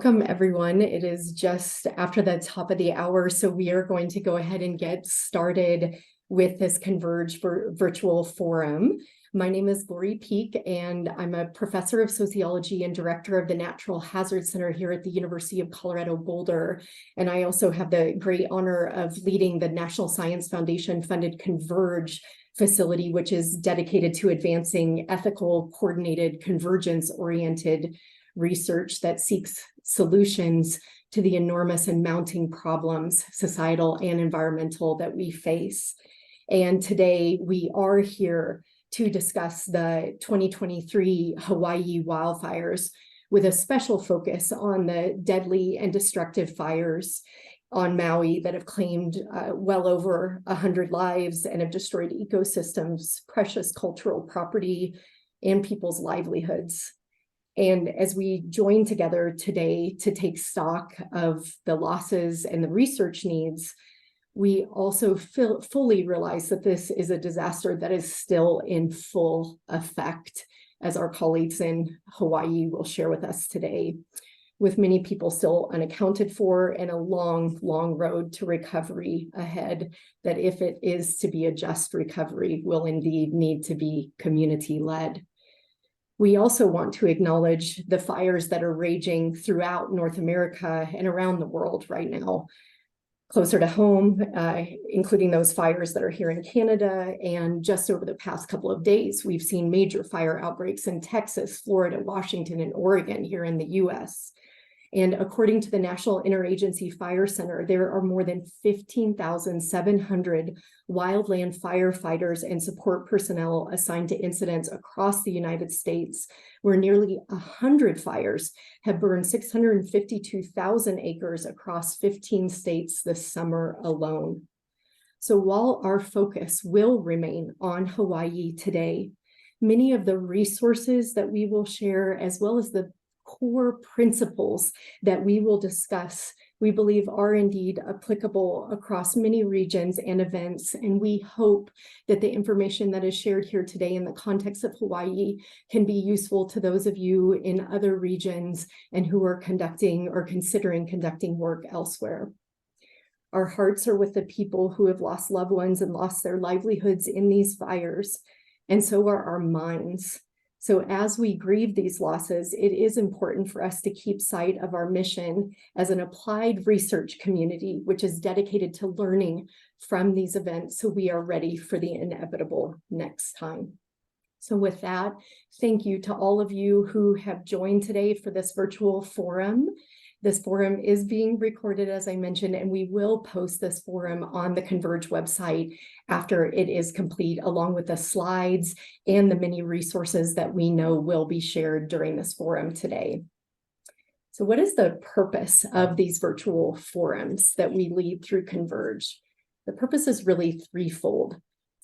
Welcome, everyone. It is just after the top of the hour, so we are going to go ahead and get started with this CONVERGE virtual forum. My name is Lori Peak, and I'm a professor of sociology and director of the Natural Hazard Center here at the University of Colorado Boulder. And I also have the great honor of leading the National Science Foundation funded CONVERGE facility, which is dedicated to advancing ethical, coordinated, convergence-oriented research that seeks solutions to the enormous and mounting problems, societal and environmental, that we face. And today we are here to discuss the 2023 Hawaii wildfires with a special focus on the deadly and destructive fires on Maui that have claimed well over 100 lives and have destroyed ecosystems, precious cultural property, and people's livelihoods. And as we join together today to take stock of the losses and the research needs, we also fully realize that this is a disaster that is still in full effect, as our colleagues in Hawaii will share with us today, with many people still unaccounted for and a long, long road to recovery ahead, that if it is to be a just recovery, will indeed need to be community-led. We also want to acknowledge the fires that are raging throughout North America and around the world right now, closer to home, including those fires that are here in Canada. And just over the past couple of days, we've seen major fire outbreaks in Texas, Florida, Washington, and Oregon here in the US. And according to the National Interagency Fire Center, there are more than 15,700 wildland firefighters and support personnel assigned to incidents across the United States, where nearly 100 fires have burned 652,000 acres across 15 states this summer alone. So while our focus will remain on Hawaii today, many of the resources that we will share, as well as the core principles that we will discuss, we believe are indeed applicable across many regions and events. And we hope that the information that is shared here today in the context of Hawaii can be useful to those of you in other regions and who are conducting or considering conducting work elsewhere. Our hearts are with the people who have lost loved ones and lost their livelihoods in these fires, and so are our minds. So as we grieve these losses, it is important for us to keep sight of our mission as an applied research community, which is dedicated to learning from these events so we are ready for the inevitable next time. So with that, thank you to all of you who have joined today for this virtual forum. This forum is being recorded, as I mentioned, and we will post this forum on the CONVERGE website after it is complete, along with the slides and the many resources that we know will be shared during this forum today. So what is the purpose of these virtual forums that we lead through CONVERGE? The purpose is really threefold.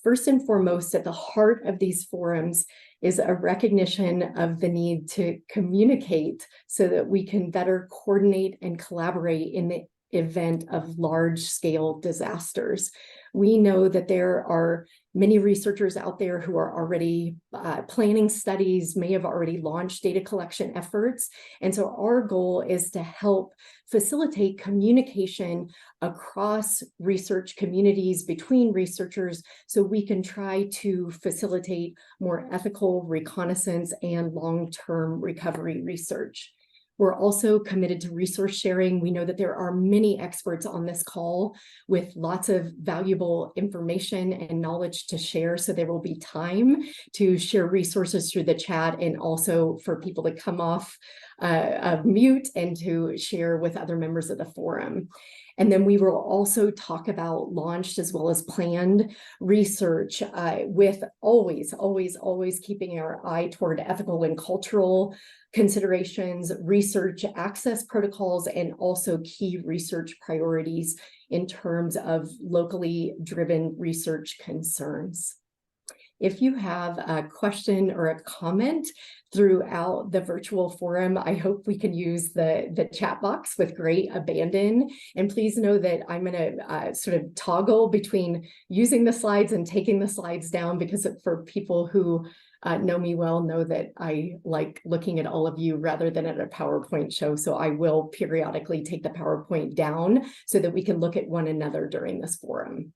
First and foremost, at the heart of these forums is a recognition of the need to communicate so that we can better coordinate and collaborate in the event of large-scale disasters. We know that there are many researchers out there who are already planning studies, may have already launched data collection efforts. And so our goal is to help facilitate communication across research communities, between researchers, so we can try to facilitate more ethical reconnaissance and long-term recovery research. We're also committed to resource sharing. We know that there are many experts on this call with lots of valuable information and knowledge to share. So there will be time to share resources through the chat and also for people to come off of mute and to share with other members of the forum. And then we will also talk about launched as well as planned research with always keeping our eye toward ethical and cultural considerations, research access protocols, and also key research priorities in terms of locally driven research concerns. If you have a question or a comment throughout the virtual forum, I hope we can use the chat box with great abandon. And please know that I'm going to sort of toggle between using the slides and taking the slides down, because for people who know me well know that I like looking at all of you rather than at a PowerPoint show. So I will periodically take the PowerPoint down so that we can look at one another during this forum.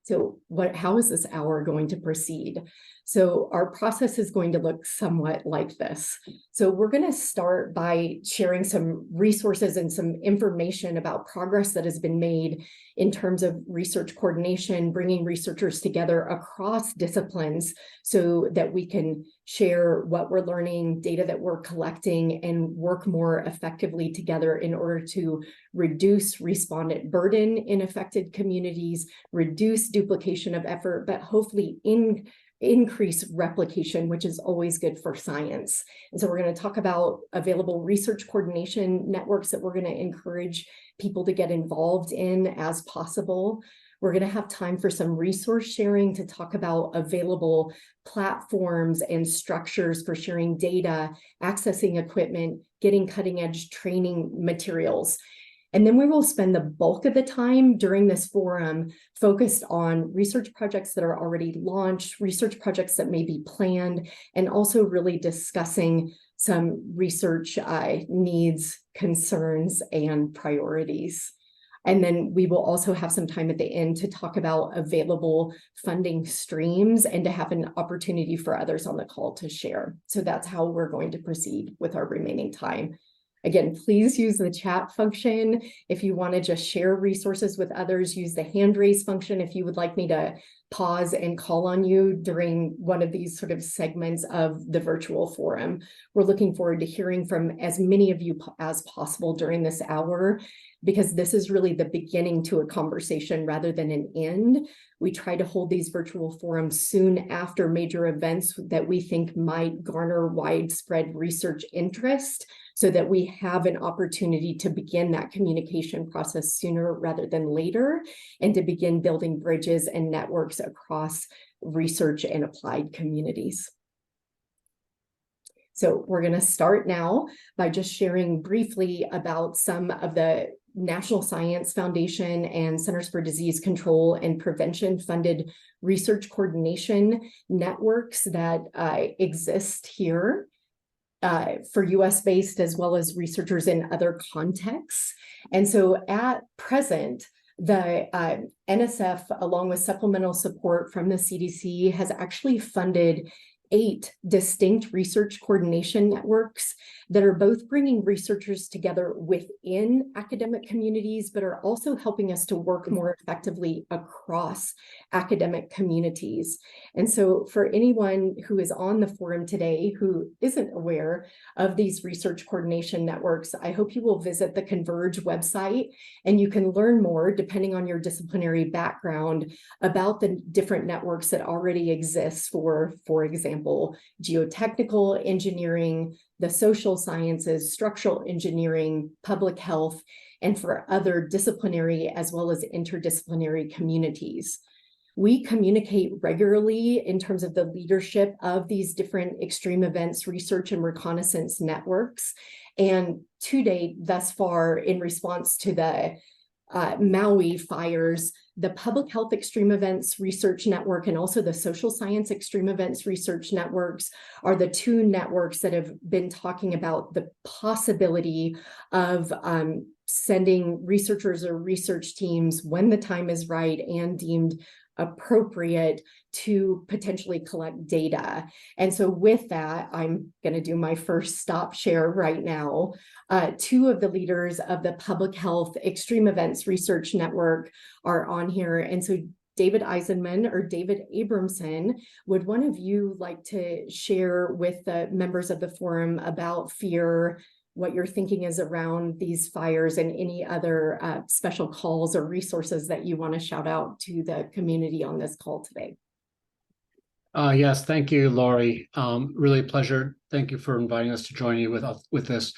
So how is this hour going to proceed? So our process is going to look somewhat like this. So we're going to start by sharing some resources and some information about progress that has been made in terms of research coordination, bringing researchers together across disciplines so that we can share what we're learning, data that we're collecting, and work more effectively together in order to reduce respondent burden in affected communities, reduce duplication of effort, but hopefully increase replication, which is always good for science. And so we're going to talk about available research coordination networks that we're going to encourage people to get involved in as possible. We're going to have time for some resource sharing to talk about available platforms and structures for sharing data, accessing equipment, getting cutting edge training materials. And then we will spend the bulk of the time during this forum focused on research projects that are already launched, research projects that may be planned, and also really discussing some research needs, concerns, and priorities. And then we will also have some time at the end to talk about available funding streams and to have an opportunity for others on the call to share. So that's how we're going to proceed with our remaining time. Again, please use the chat function. If you want to just share resources with others, use the hand raise function if you would like me to pause and call on you during one of these sort of segments of the virtual forum. We're looking forward to hearing from as many of you as possible during this hour, because this is really the beginning to a conversation rather than an end. We try to hold these virtual forums soon after major events that we think might garner widespread research interest, so that we have an opportunity to begin that communication process sooner rather than later, and to begin building bridges and networks across research and applied communities. So we're going to start now by just sharing briefly about some of the National Science Foundation and Centers for Disease Control and Prevention funded research coordination networks that exist here. For US-based as well as researchers in other contexts. And so at present, the NSF, along with supplemental support from the CDC, has actually funded 8 distinct research coordination networks that are both bringing researchers together within academic communities, but are also helping us to work more effectively across academic communities. And so for anyone who is on the forum today who isn't aware of these research coordination networks, I hope you will visit the CONVERGE website, and you can learn more, depending on your disciplinary background, about the different networks that already exist for example, geotechnical engineering, the social sciences, structural engineering, public health, and for other disciplinary as well as interdisciplinary communities. We communicate regularly in terms of the leadership of these different extreme events research and reconnaissance networks. And to date, thus far, in response to the Maui fires, the Public Health Extreme Events Research Network and also the Social Science Extreme Events Research Networks are the 2 networks that have been talking about the possibility of sending researchers or research teams when the time is right and deemed appropriate to potentially collect data. And so with that, I'm going to do my first stop share right now. 2 of the leaders of the Public Health Extreme Events Research Network are on here. And so David Eisenman or David Abramson, would one of you like to share with the members of the forum about fear, what your thinking is around these fires, and any other special calls or resources that you want to shout out to the community on this call today? Yes, thank you, Laurie. Really a pleasure. Thank you for inviting us to join you with this.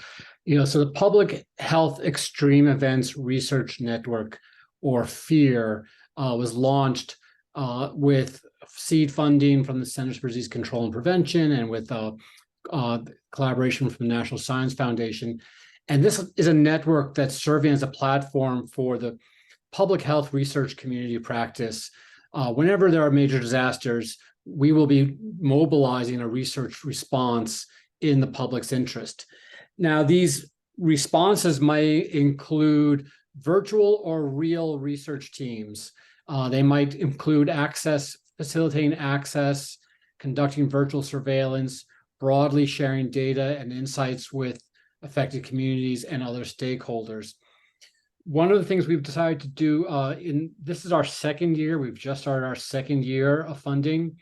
So the Public Health Extreme Events Research Network, or FEAR, was launched with seed funding from the Centers for Disease Control and Prevention and with collaboration from the National Science Foundation. And this is a network that's serving as a platform for the public health research community practice. Whenever there are major disasters, we will be mobilizing a research response in the public's interest. Now, these responses may include virtual or real research teams. They might include facilitating access, conducting virtual surveillance, broadly sharing data and insights with affected communities and other stakeholders. One of the things we've decided to do this is our second year. We've just started our second year of funding,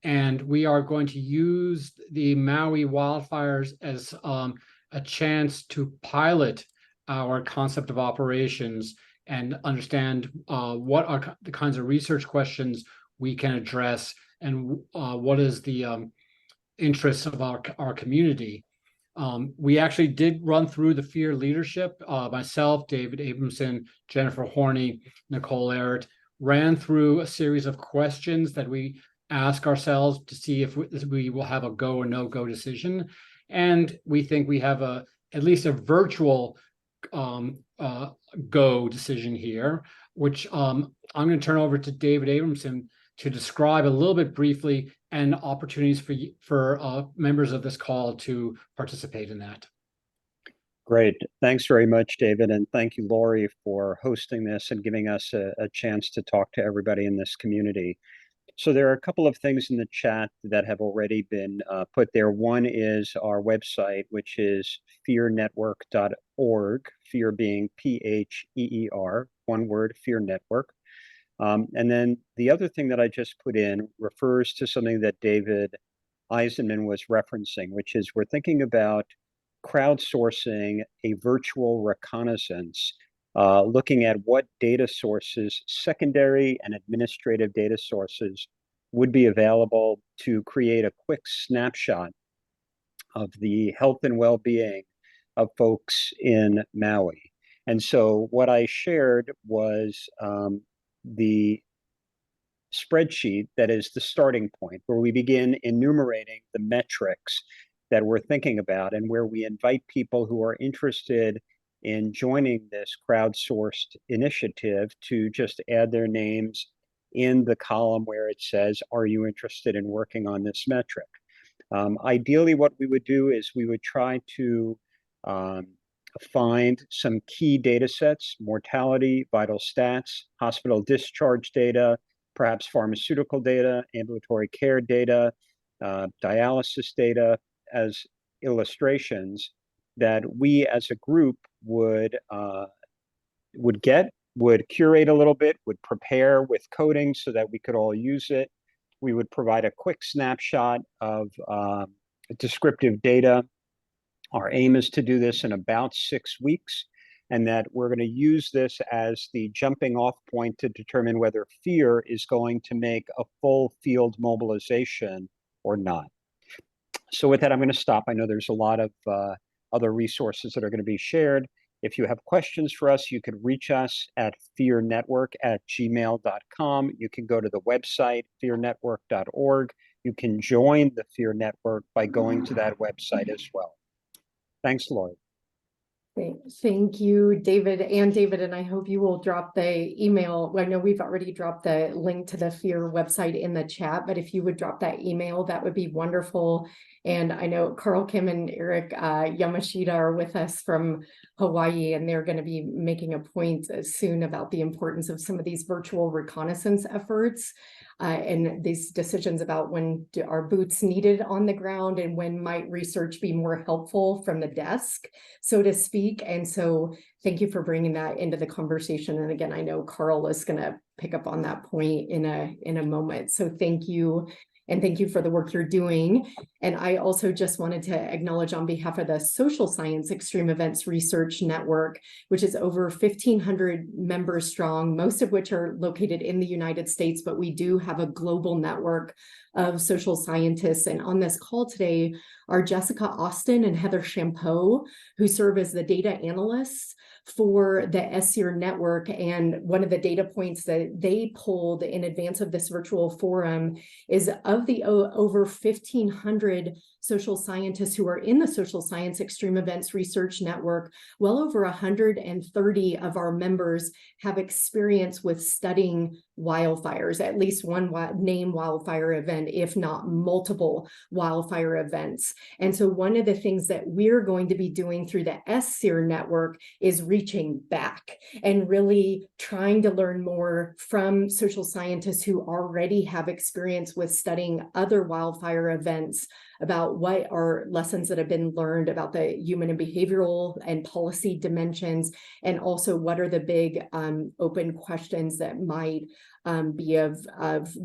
and we are going to use the Maui wildfires as a chance to pilot our concept of operations and understand what are the kinds of research questions we can address and what is the interests of our community. We actually did run through the FEER leadership. Myself, David Abramson, Jennifer Horney, Nicole Ehret ran through a series of questions that we ask ourselves to see if we will have a go or no go decision. And we think we have at least a virtual go decision here, which I'm going to turn over to David Abramson to describe a little bit briefly and opportunities for members of this call to participate in that. Great. Thanks very much, David. And thank you, Lori, for hosting this and giving us a chance to talk to everybody in this community. So there are a couple of things in the chat that have already been put there. One is our website, which is fearnetwork.org, fear being P-H-E-E-R, one word, Fear Network. And then the other thing that I just put in refers to something that David Eisenman was referencing, which is we're thinking about crowdsourcing a virtual reconnaissance, looking at what data sources, secondary and administrative data sources, would be available to create a quick snapshot of the health and well-being of folks in Maui. And so what I shared was the spreadsheet that is the starting point, where we begin enumerating the metrics that we're thinking about and where we invite people who are interested in joining this crowdsourced initiative to just add their names in the column where it says, are you interested in working on this metric? Ideally, what we would do is we would try to find some key data sets: mortality, vital stats, hospital discharge data, perhaps pharmaceutical data, ambulatory care data, dialysis data, as illustrations that we as a group would curate a little bit, would prepare with coding so that we could all use it. We would provide a quick snapshot of descriptive data. Our aim is to do this in about 6 weeks, and that we're going to use this as the jumping off point to determine whether FEER is going to make a full field mobilization or not. So with that, I'm going to stop. I know there's a lot of other resources that are going to be shared. If you have questions for us, you could reach us at fearnetwork@gmail.com. You can go to the website, fearnetwork.org. You can join the FEER network by going to that website as well. Thanks, Lori. Thank you, David. And I hope you will drop the email. I know we've already dropped the link to the FEER website in the chat, but if you would drop that email, that would be wonderful. And I know Carl Kim and Eric Yamashita are with us from Hawaii, and they're going to be making a point soon about the importance of some of these virtual reconnaissance efforts and these decisions about when are boots needed on the ground and when might research be more helpful from the desk, so to speak. And so thank you for bringing that into the conversation. And again, I know Carl is going to pick up on that point in a moment. So thank you. And thank you for the work you're doing. And I also just wanted to acknowledge on behalf of the Social Science Extreme Events Research Network, which is over 1,500 members strong, most of which are located in the United States, but we do have a global network of social scientists. And on this call today are Jessica Austin and Heather Champeau, who serve as the data analysts for the SSEER network. And one of the data points that they pulled in advance of this virtual forum is of the over 1,500 social scientists who are in the Social Science Extreme Events Research Network, well over 130 of our members have experience with studying wildfires, at least one named wildfire event, if not multiple wildfire events. And so one of the things that we're going to be doing through the SSEER network is reaching back and really trying to learn more from social scientists who already have experience with studying other wildfire events, about what are lessons that have been learned about the human and behavioral and policy dimensions, and also what are the big open questions that might be of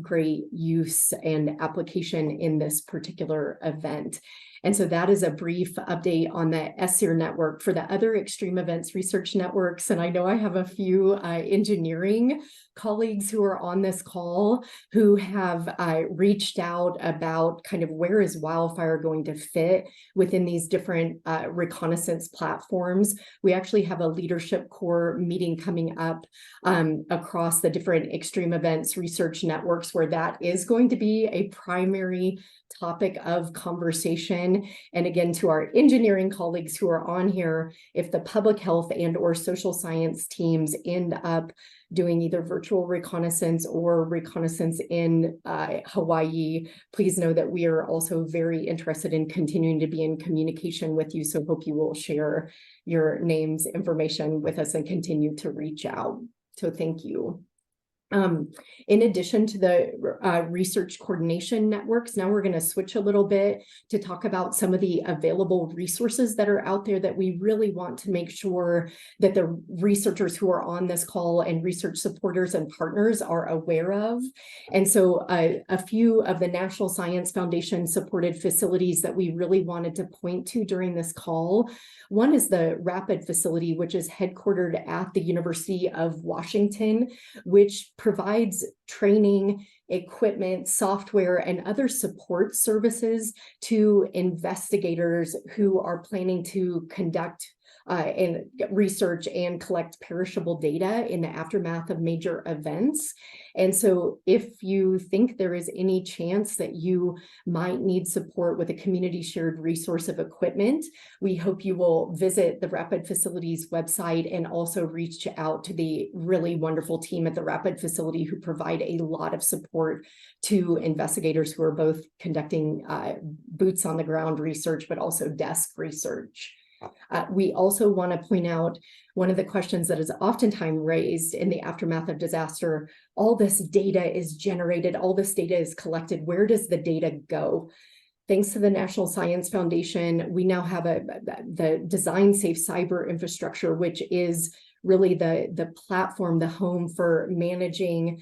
great use and application in this particular event. And so that is a brief update on the SSEER network. For the other extreme events research networks, and I know I have a few engineering colleagues who are on this call who have reached out about kind of where is wildfire going to fit within these different reconnaissance platforms. We actually have a leadership core meeting coming up across the different extreme events research networks where that is going to be a primary topic of conversation. And again, to our engineering colleagues who are on here, if the public health and or social science teams end up doing either virtual reconnaissance or reconnaissance in Hawaii, please know that we are also very interested in continuing to be in communication with you. So hope you will share your names, information with us and continue to reach out. So thank you. In addition to the research coordination networks, now we're going to switch a little bit to talk about some of the available resources that are out there that we really want to make sure that the researchers who are on this call and research supporters and partners are aware of. And so a few of the National Science Foundation supported facilities that we really wanted to point to during this call. One is the RAPID facility, which is headquartered at the University of Washington, which provides training, equipment, software, and other support services to investigators who are planning to conduct and research and collect perishable data in the aftermath of major events. And so if you think there is any chance that you might need support with a community shared resource of equipment, we hope you will visit the RAPID Facilities website and also reach out to the really wonderful team at the RAPID facility who provide a lot of support to investigators who are both conducting boots on the ground research, but also desk research. We also want to point out one of the questions that is oftentimes raised in the aftermath of disaster. All this data is generated, all this data is collected. Where does the data go? Thanks to the National Science Foundation, we now have the Design Safe Cyber Infrastructure, which is really the platform, the home for managing,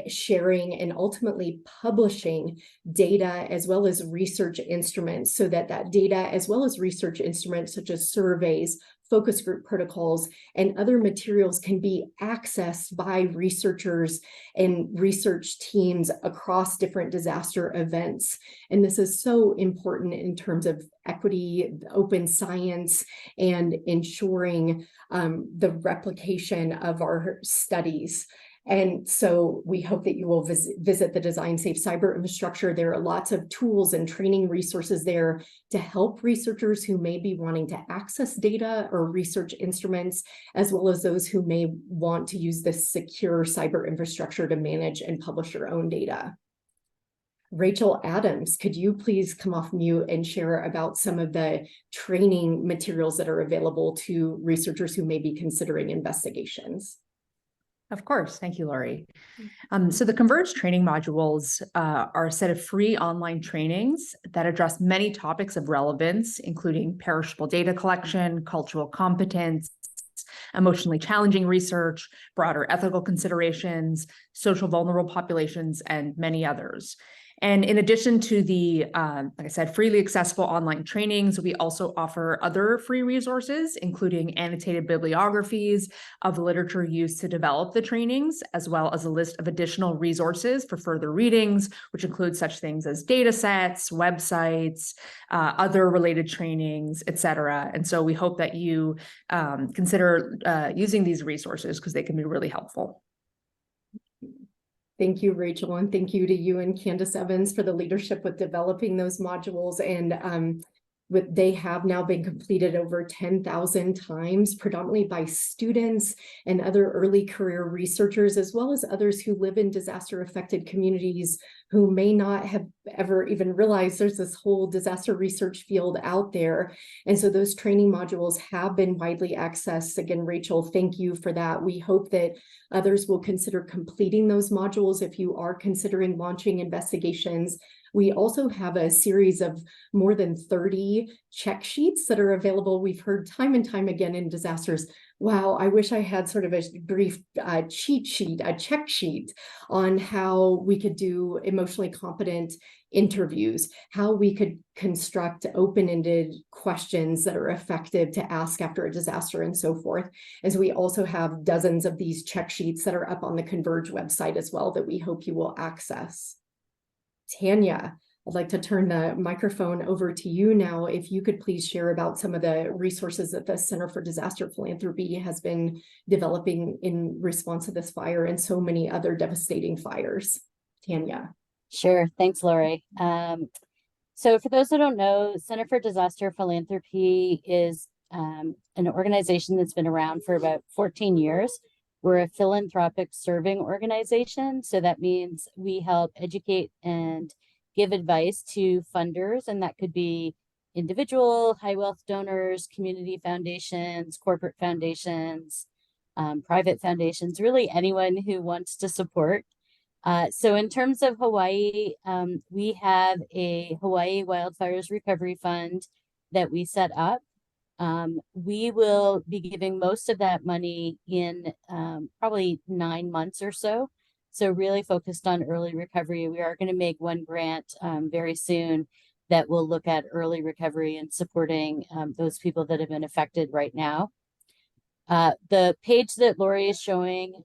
sharing, and ultimately publishing data as well as research instruments, so that that data as well as research instruments such as surveys, focus group protocols, and other materials can be accessed by researchers and research teams across different disaster events. And this is so important in terms of equity, open science, and ensuring the replication of our studies. And so we hope that you will visit the Design Safe Cyber Infrastructure. There are lots of tools and training resources there to help researchers who may be wanting to access data or research instruments, as well as those who may want to use this secure cyber infrastructure to manage and publish their own data. Rachel Adams, could you please come off mute and share about some of the training materials that are available to researchers who may be considering investigations? Of course. Thank you, Lori. So the CONVERGE training modules are a set of free online trainings that address many topics of relevance, including perishable data collection, cultural competence, emotionally challenging research, broader ethical considerations, social vulnerable populations, and many others. And in addition to the, like I said, freely accessible online trainings, we also offer other free resources, including annotated bibliographies of the literature used to develop the trainings, as well as a list of additional resources for further readings, which include such things as datasets, websites, other related trainings, etc. And so we hope that you consider using these resources because they can be really helpful. Thank you, Rachel, and thank you to you and Candace Evans for the leadership with developing those modules. And they have now been completed over 10,000 times, predominantly by students and other early career researchers, as well as others who live in disaster-affected communities who may not have ever even realized there's this whole disaster research field out there. And so those training modules have been widely accessed. Again, Rachel, thank you for that. We hope that others will consider completing those modules if you are considering launching investigations. We also have a series of more than 30 check sheets that are available. We've heard time and time again in disasters, wow, I wish I had sort of a brief cheat sheet, a check sheet on how we could do emotionally competent interviews, how we could construct open-ended questions that are effective to ask after a disaster and so forth. And so we also have dozens of these check sheets that are up on the CONVERGE website as well that we hope you will access. Tanya, I'd like to turn the microphone over to you now. If you could please share about some of the resources that the Center for Disaster Philanthropy has been developing in response to this fire and so many other devastating fires. Tanya. Sure. Thanks, Lori. So for those who don't know, Center for Disaster Philanthropy is an organization that's been around for about 14 years. We're a philanthropic serving organization. So that means we help educate and give advice to funders, and that could be individual high wealth donors, community foundations, corporate foundations, private foundations, really anyone who wants to support. So in terms of Hawaii, we have a Hawaii Wildfires Recovery Fund that we set up. We will be giving most of that money in probably 9 months or so. So really focused on early recovery. We are going to make one grant very soon that will look at early recovery and supporting those people that have been affected right now. The page that Lori is showing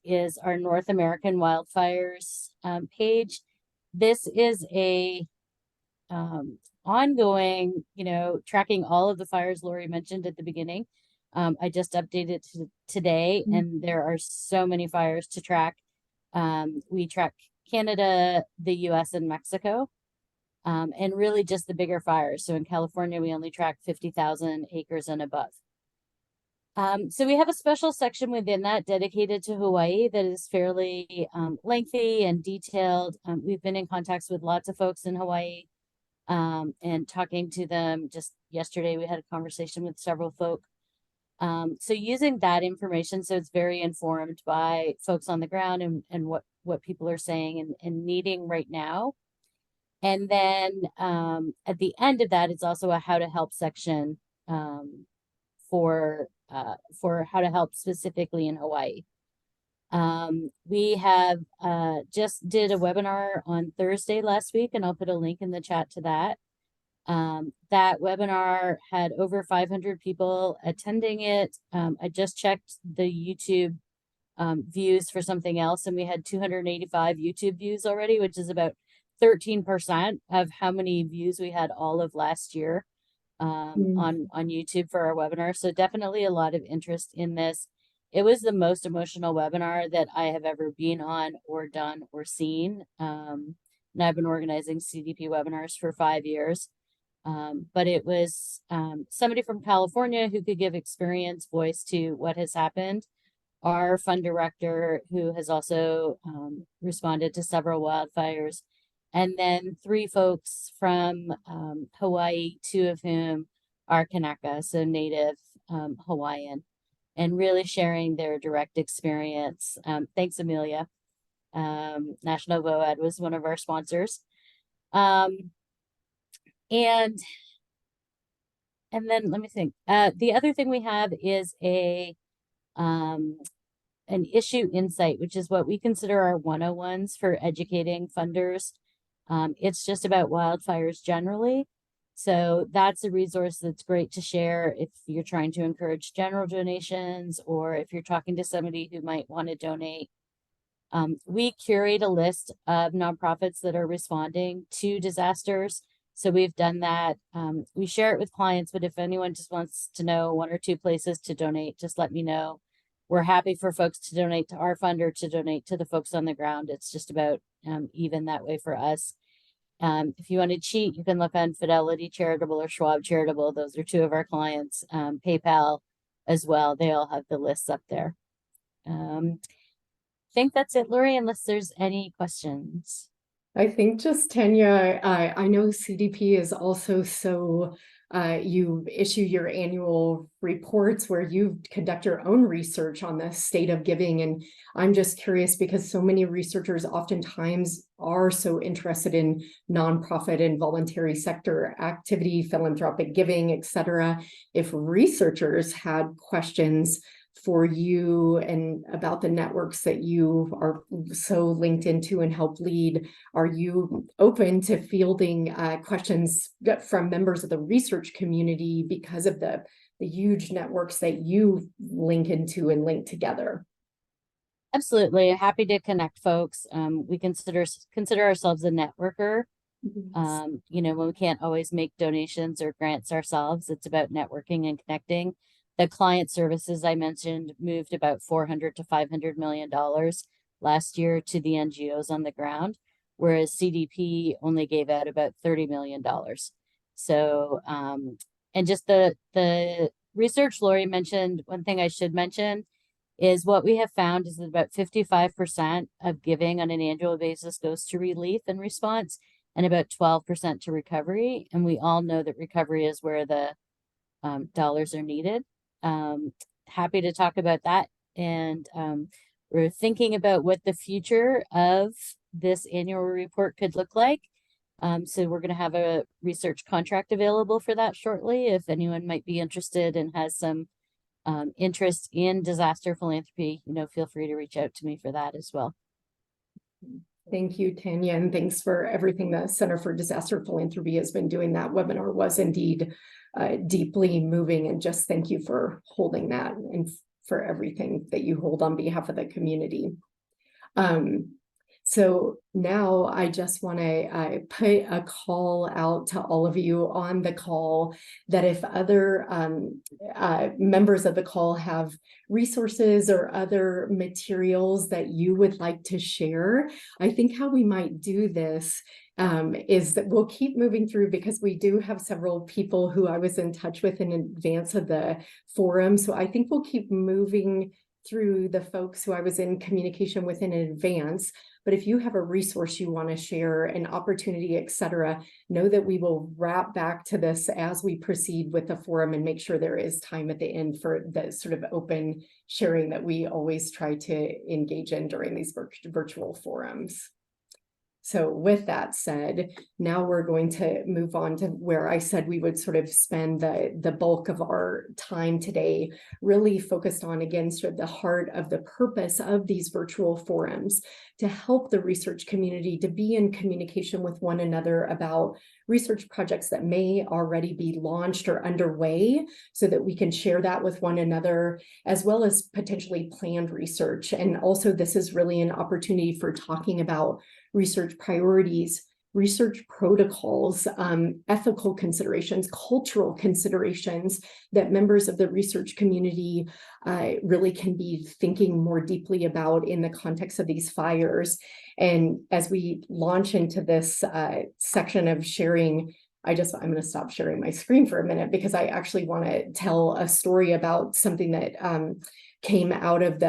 is our North American Wildfires page. This is a ongoing, tracking all of the fires Lori mentioned at the beginning. I just updated today, and there are so many fires to track. We track Canada, the US, and Mexico, and really just the bigger fires. So in California, we only track 50,000 acres and above. So we have a special section within that dedicated to Hawaii that is fairly lengthy and detailed. We've been in contacts with lots of folks in Hawaii and talking to them. Just yesterday, we had a conversation with several folk. So using that information, so it's very informed by folks on the ground and what people are saying and needing right now. And then at the end of that, it's also a how to help section for how to help specifically in Hawaii. We have just did a webinar on Thursday last week, and I'll put a link in the chat to that. That webinar had over 500 people attending it. I just checked the YouTube views for something else, and we had 285 YouTube views already, which is about 13% of how many views we had all of last year on YouTube for our webinar. So definitely a lot of interest in this. It was the most emotional webinar that I have ever been on or done or seen. And I've been organizing CDP webinars for 5 years. But it was somebody from California who could give experience voice to what has happened. Our fund director, who has also responded to several wildfires, and then 3 folks from Hawaii, 2 of whom are Kanaka, so native Hawaiian, and really sharing their direct experience. Thanks, Amelia. National VOAD was one of our sponsors. And then let me think. The other thing we have is an issue insight, which is what we consider our 101s for educating funders. It's just about wildfires generally. So that's a resource that's great to share if you're trying to encourage general donations or if you're talking to somebody who might want to donate. We curate a list of nonprofits that are responding to disasters. So we've done that. We share it with clients, but if anyone just wants to know 1 or 2 places to donate, just let me know. we're happy for folks to donate to our fund or to donate to the folks on the ground. It's just about even that way for us. If you want to cheat, you can look on Fidelity Charitable or Schwab Charitable. Those are two of our clients. PayPal as well. They all have the lists up there. I think that's it, Lori, unless there's any questions. I think just Tanya, I know CDP is also so, you issue your annual reports where you conduct your own research on the state of giving. And I'm just curious because so many researchers oftentimes are so interested in nonprofit and voluntary sector activity, philanthropic giving, et cetera. If researchers had questions for you and about the networks that you are so linked into and help lead, are you open to fielding questions from members of the research community because of the huge networks that you link into and link together? Absolutely. Happy to connect folks. We consider ourselves a networker. You know, when we can't always make donations or grants ourselves, it's about networking and connecting. The client services I mentioned moved about $400 to $500 million last year to the NGOs on the ground, whereas CDP only gave out about $30 million. So, and just the research Lori mentioned, one thing I should mention is what we have found is that about 55% of giving on an annual basis goes to relief and response, and about 12% to recovery. And we all know that recovery is where the dollars are needed. Happy to talk about that. And we're thinking about what the future of this annual report could look like. So we're going to have a research contract available for that shortly. If anyone might be interested and has some interest in disaster philanthropy, you know, feel free to reach out to me for that as well. Thank you, Tanya, and thanks for everything the Center for Disaster Philanthropy has been doing. That webinar was indeed deeply moving, and just thank you for holding that and for everything that you hold on behalf of the community. So now I just want to put a call out to all of you on the call that if other members of the call have resources or other materials that you would like to share, I think how we might do this is that we'll keep moving through, because we do have several people who I was in touch with in advance of the forum. So I think we'll keep moving through the folks who I was in communication with in advance. But if you have a resource you want to share, an opportunity, etc., know that we will wrap back to this as we proceed with the forum and make sure there is time at the end for the sort of open sharing that we always try to engage in during these virtual forums. So with that said, now we're going to move on to where I said we would sort of spend the bulk of our time today, really focused on, again, sort of the heart of the purpose of these virtual forums, to help the research community to be in communication with one another about research projects that may already be launched or underway, so that we can share that with one another, as well as potentially planned research. And also, this is really an opportunity for talking about research priorities, research protocols, ethical considerations, cultural considerations that members of the research community really can be thinking more deeply about in the context of these fires. And as we launch into this section of sharing, I'm going to stop sharing my screen for a minute, because I actually want to tell a story about something that came out of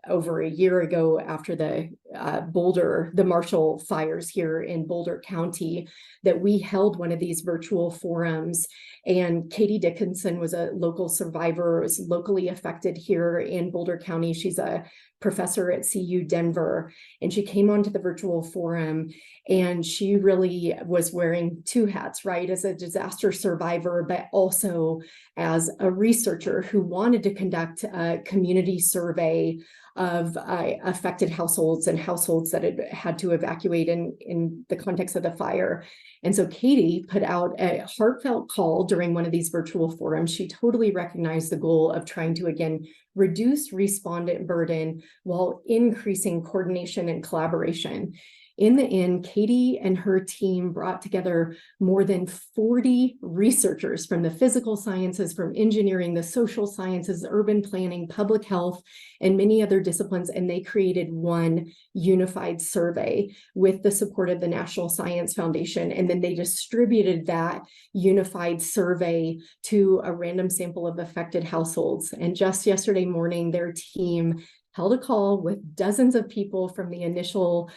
over a year ago after the Marshall fires here in Boulder County, that we held one of these virtual forums. And Katie Dickinson was a local survivor, was locally affected here in Boulder County. She's a professor at CU Denver, and she came onto the virtual forum, and she really was wearing two hats, right? As a disaster survivor, but also as a researcher who wanted to conduct a community survey of affected households and households that had to evacuate in the context of the fire. And so Katie put out a heartfelt call during one of these virtual forums. She totally recognized the goal of trying to, again, reduce respondent burden while increasing coordination and collaboration. In the end, Katie and her team brought together more than 40 researchers from the physical sciences, from engineering, the social sciences, urban planning, public health, and many other disciplines, and they created one unified survey with the support of the National Science Foundation. And then they distributed that unified survey to a random sample of affected households. And just yesterday morning, their team held a call with dozens of people from the initial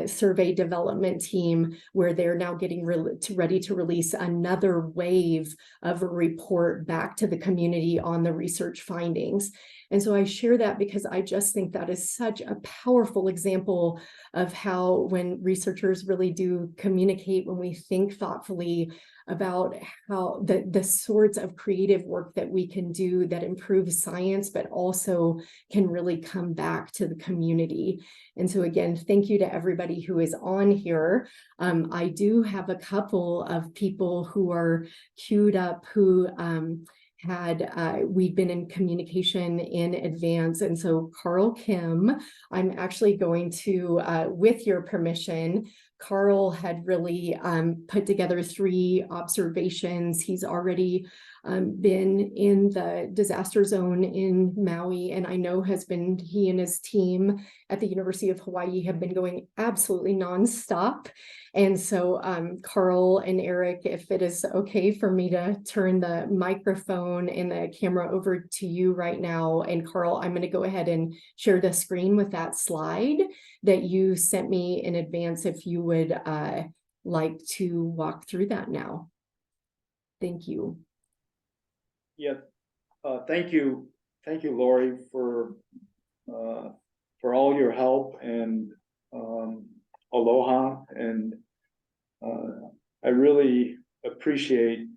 survey development team, where they're now getting ready to release another wave of a report back to the community on the research findings. And so I share that because I just think that is such a powerful example of how, when researchers really do communicate, when we think thoughtfully about how the sorts of creative work that we can do that improves science, but also can really come back to the community. And so again, thank you to everybody who is on here. I do have a couple of people who are queued up who we've been in communication in advance. And so Carl Kim, I'm actually going to, with your permission, Carl had really put together 3 observations. He's already been in the disaster zone in Maui, and I know he and his team at the University of Hawaii have been going absolutely nonstop. And so Carl and Eric, if it is okay for me to turn the microphone and the camera over to you right now. And Carl, I'm going to go ahead and share the screen with that slide that you sent me in advance, if you would like to walk through that now. Thank you. Yeah, thank you, Lori, for all your help, and aloha, and I really appreciate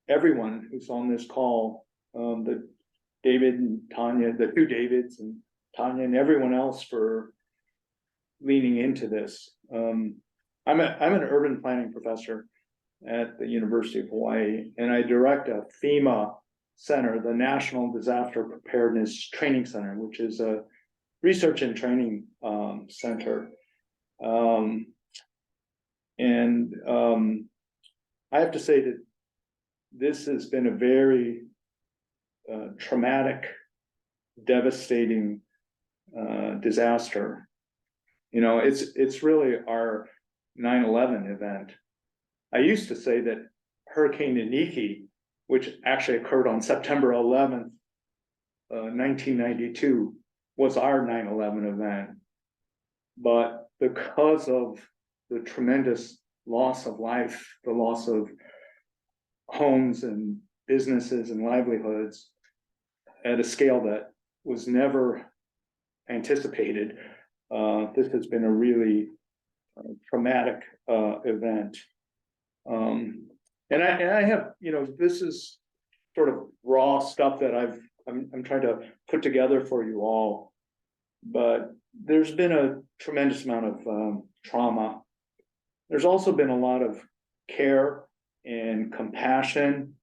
everyone who's on this call, the David and Tanya, the 2 Davids, and Tanya, and everyone else for leaning into this. I'm an urban planning professor at the University of Hawaii, and I direct a FEMA center, the National Disaster Preparedness Training Center, which is a research and training center. I have to say that this has been a very traumatic, devastating disaster. You know, it's really our 9/11 event. I used to say that Hurricane Iniki, which actually occurred on September 11th, 1992, was our 9/11 event. But because of the tremendous loss of life, the loss of homes and businesses and livelihoods at a scale that was never anticipated, this has been a really traumatic event. And I have, you know, this is sort of raw stuff that I'm trying to put together for you all, but there's been a tremendous amount of trauma. There's also been a lot of care and compassion,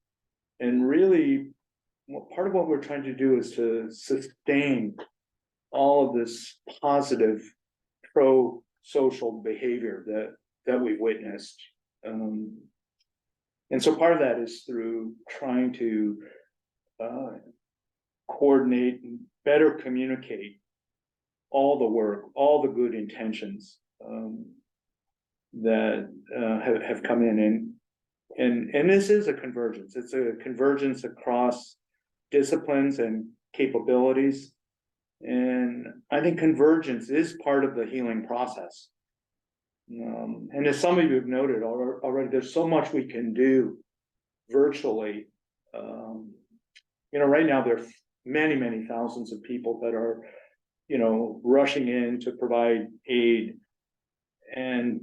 and really part of what we're trying to do is to sustain all of this positive pro-social behavior that we've witnessed. And so part of that is through trying to coordinate and better communicate all the work, all the good intentions that have come in, and this is a convergence. It's a convergence across disciplines and capabilities, and I think convergence is part of the healing process. And as some of you have noted already, there's so much we can do virtually. You know, right now there are many thousands of people that are, you know, rushing in to provide aid, and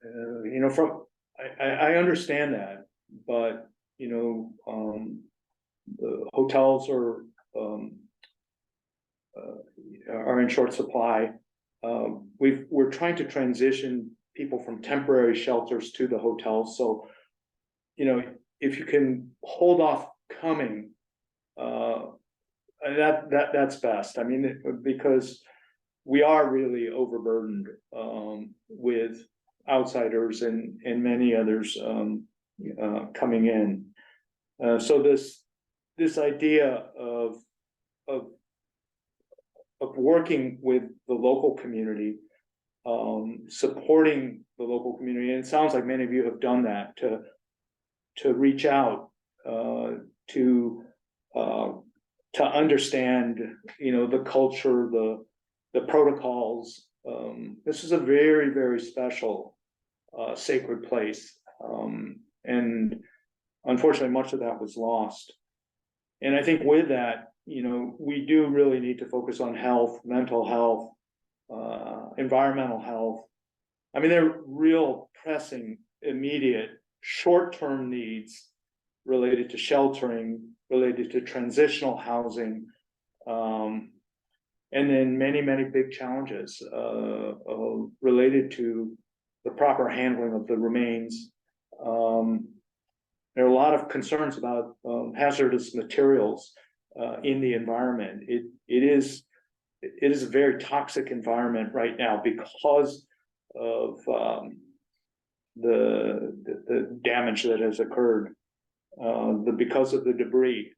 you know, I understand that, but you know, the hotels are in short supply. We're trying to transition people from temporary shelters to the hotels. So, you know, if you can hold off coming, that's best. I mean, because we are really overburdened with outsiders and many others coming in. So this idea of working with the local community, supporting the local community, and it sounds like many of you have done that, to reach out to understand, the culture, the protocols. This is a very, very special sacred place, and unfortunately, much of that was lost. And I think with that, we do really need to focus on health, mental health, environmental health. I mean, there are real pressing, immediate, short-term needs related to sheltering, related to transitional housing, and then many, many big challenges related to the proper handling of the remains. There are a lot of concerns about hazardous materials in the environment. It is a very toxic environment right now because of the damage that has occurred, because of the debris.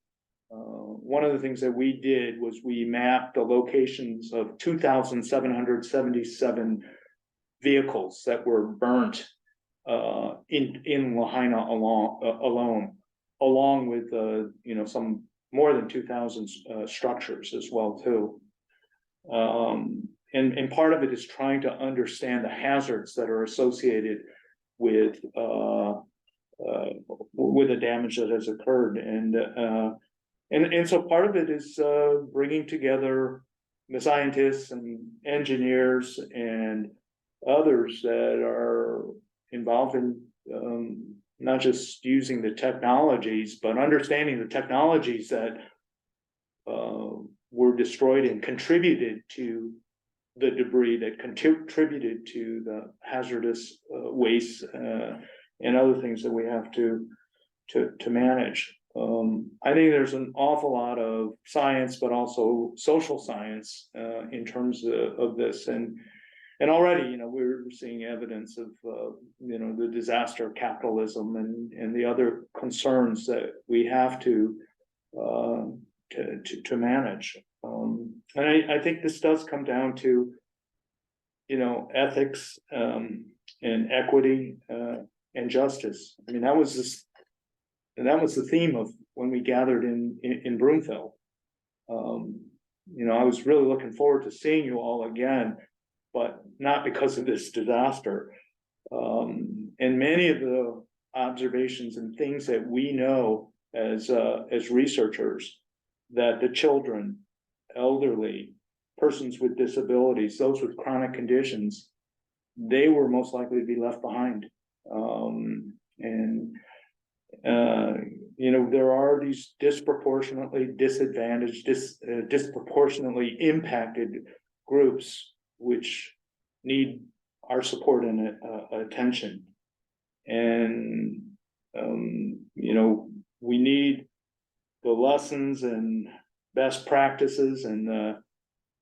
One of the things that we did was we mapped the locations of 2,777 vehicles that were burnt in Lahaina along with some more than 2,000 structures as well too. And part of it is trying to understand the hazards that are associated with the damage that has occurred, and so part of it is bringing together the scientists and engineers and others that are involved in not just using the technologies, but understanding the technologies that were destroyed and contributed to the debris, that contributed to the hazardous waste and other things that we have to manage. I think there's an awful lot of science, but also social science in terms of this, and already, we're seeing evidence of the disaster capitalism and the other concerns that we have to manage. And I think this does come down to ethics and equity and justice. I mean, that was the theme of when we gathered in Broomfield. I was really looking forward to seeing you all again, but not because of this disaster. And many of the observations and things that we know as researchers, that the children, elderly, persons with disabilities, those with chronic conditions, they were most likely to be left behind. There are these disproportionately disadvantaged, disproportionately impacted groups which need our support and attention. And we need the lessons and best practices and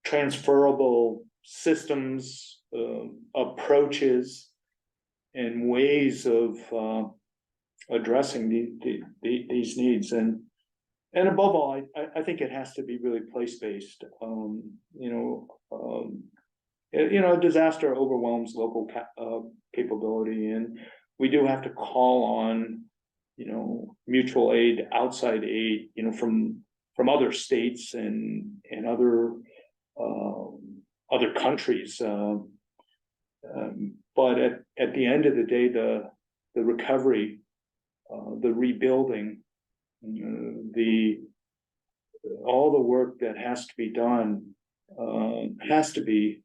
transferable systems, approaches, and ways of addressing these needs. And above all, I think it has to be really place-based. A disaster overwhelms local capability, and we do have to call on mutual aid, outside aid, from other states and other countries. But at the end of the day, the recovery, the rebuilding, all the work that has to be done has to be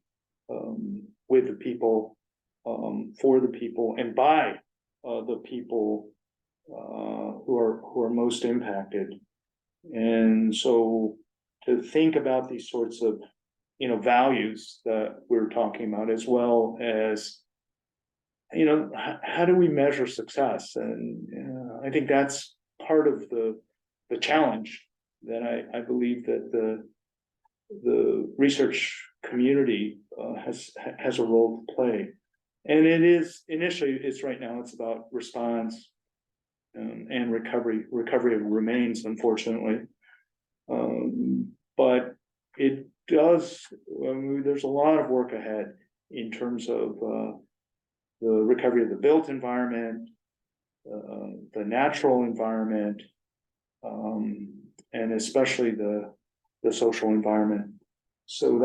with the people, for the people, and by the people who are most impacted. And so to think about these sorts of values that we're talking about, as well as how do we measure success? And I think that's part of the challenge that I believe that the research community has a role to play. And it is initially, it's right now, it's about response and recovery. Recovery remains, unfortunately. But it does, there's a lot of work ahead in terms of the recovery of the built environment, the natural environment, and especially the social environment. So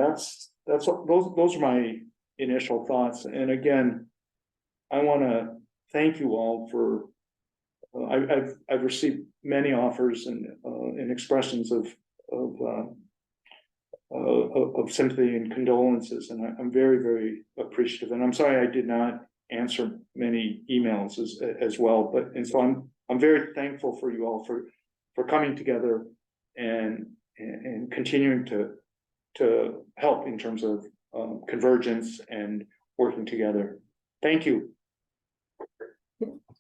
those are my initial thoughts. And again, I want to thank you all for. I've received many offers and expressions of sympathy and condolences, and I'm very, very appreciative. And I'm sorry I did not answer many emails as well, and so I'm very thankful for you all for coming together and continuing to help in terms of convergence and working together. Thank you.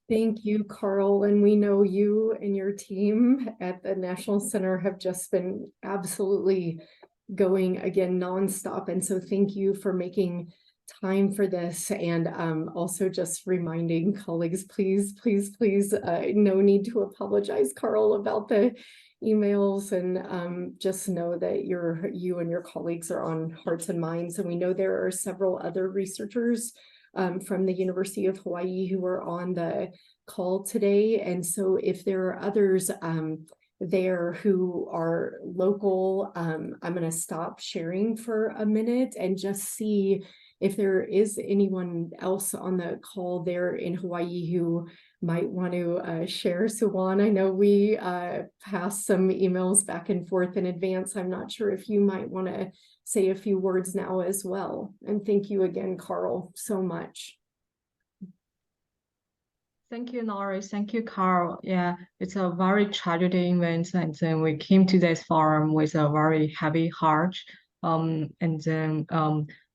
Thank you, Carl. And we know you and your team at the National Center have just been absolutely going again nonstop. And so thank you for making time for this, and also just reminding colleagues, please, no need to apologize, Carl, about the emails, and just know that you and your colleagues are on hearts and minds. And we know there are several other researchers from the University of Hawaii who are on the call today. And so if there are others there who are local, I'm going to stop sharing for a minute and just see if there is anyone else on the call there in Hawaii who might want to share. So Juan, I know we passed some emails back and forth in advance. I'm not sure if you might want to say a few words now as well. And thank you again, Carl, so much. Thank you, Lori. Thank you, Carl. Yeah, it's a very tragic event, and then we came to this forum with a very heavy heart.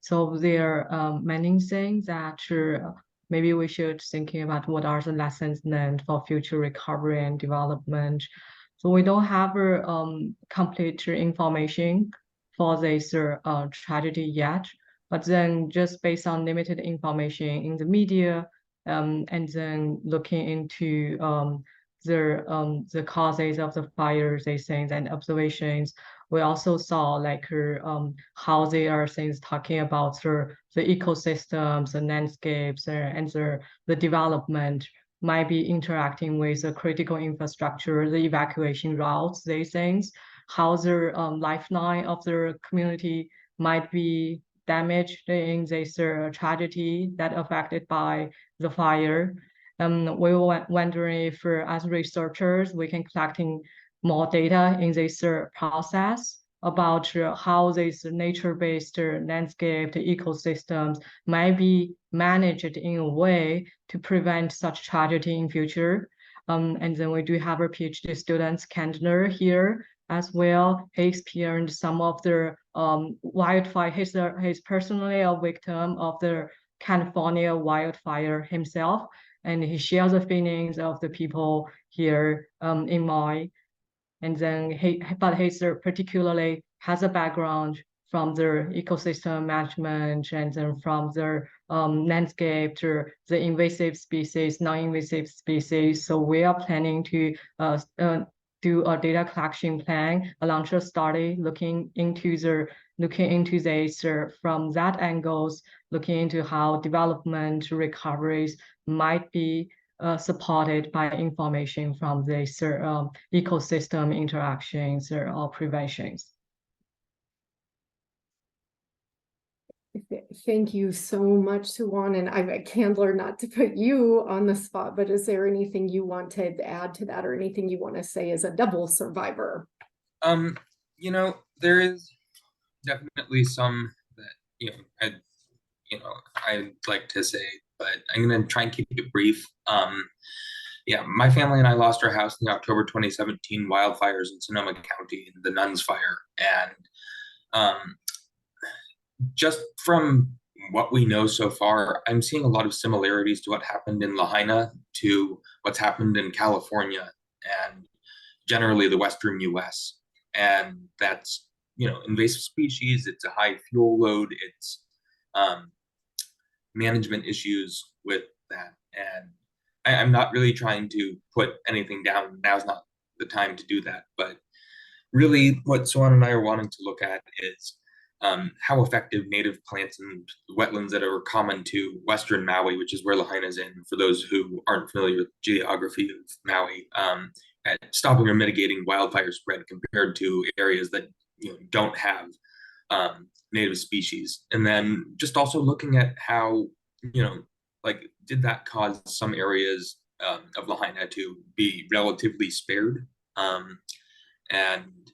So there are many things that maybe we should thinking about what are the lessons learned for future recovery and development. So we don't have complete information for this tragedy yet, but then just based on limited information in the media, and then looking into the causes of the fires, these things, and observations, we also saw like how they are things talking about the ecosystems, the landscapes, and the development might be interacting with the critical infrastructure, the evacuation routes, these things, how the lifeline of the community might be damaged in this tragedy that affected by the fire. We were wondering if as researchers, we can collecting more data in this process about how this nature-based landscape, the ecosystems might be managed in a way to prevent such tragedy in future. And then we do have our PhD students, Kendler, here as well. He experienced some of the wildfire. He's personally a victim of the California wildfire himself, and he shares the feelings of the people here in Maui. And then but he particularly has a background from the ecosystem management, and then from the landscape to the invasive species, non-invasive species. So we are planning to do a data collection plan, a launch a study looking into this from that angles, looking into how development recoveries might be supported by information from this ecosystem interactions or preventions. Thank you so much, Suwan. And Candler, not to put you on the spot, but is there anything you want to add to that, or anything you want to say as a double survivor? There is definitely some that I'd like to say, but I'm going to try and keep it brief. My family and I lost our house in the October 2017 wildfires in Sonoma County, in the Nuns Fire, and just from what we know so far, I'm seeing a lot of similarities to what happened in Lahaina to what's happened in California and generally the Western US. And that's, invasive species, it's a high fuel load, it's management issues with that. And I'm not really trying to put anything down. Now's not the time to do that. But really what Swan and I are wanting to look at is how effective native plants and wetlands that are common to Western Maui, which is where Lahaina's in, for those who aren't familiar with the geography of Maui, at stopping or mitigating wildfire spread compared to areas that don't have native species. And then just also looking at how, like, did that cause some areas of Lahaina to be relatively spared? And,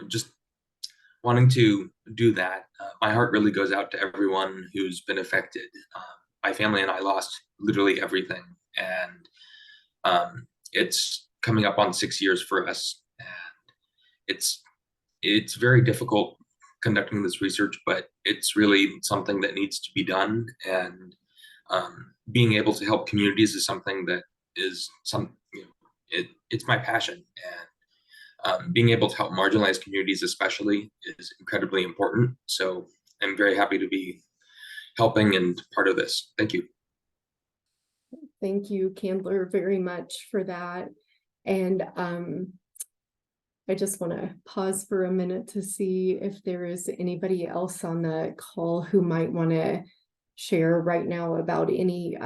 just wanting to do that. My heart really goes out to everyone who's been affected. My family and I lost literally everything. And it's coming up on 6 years for us. And it's very difficult conducting this research, but it's really something that needs to be done. And being able to help communities is something that is it's my passion. And being able to help marginalized communities especially is incredibly important. So I'm very happy to be helping and part of this. Thank you. Thank you, Candler, very much for that. And I just want to pause for a minute to see if there is anybody else on the call who might want to share right now about any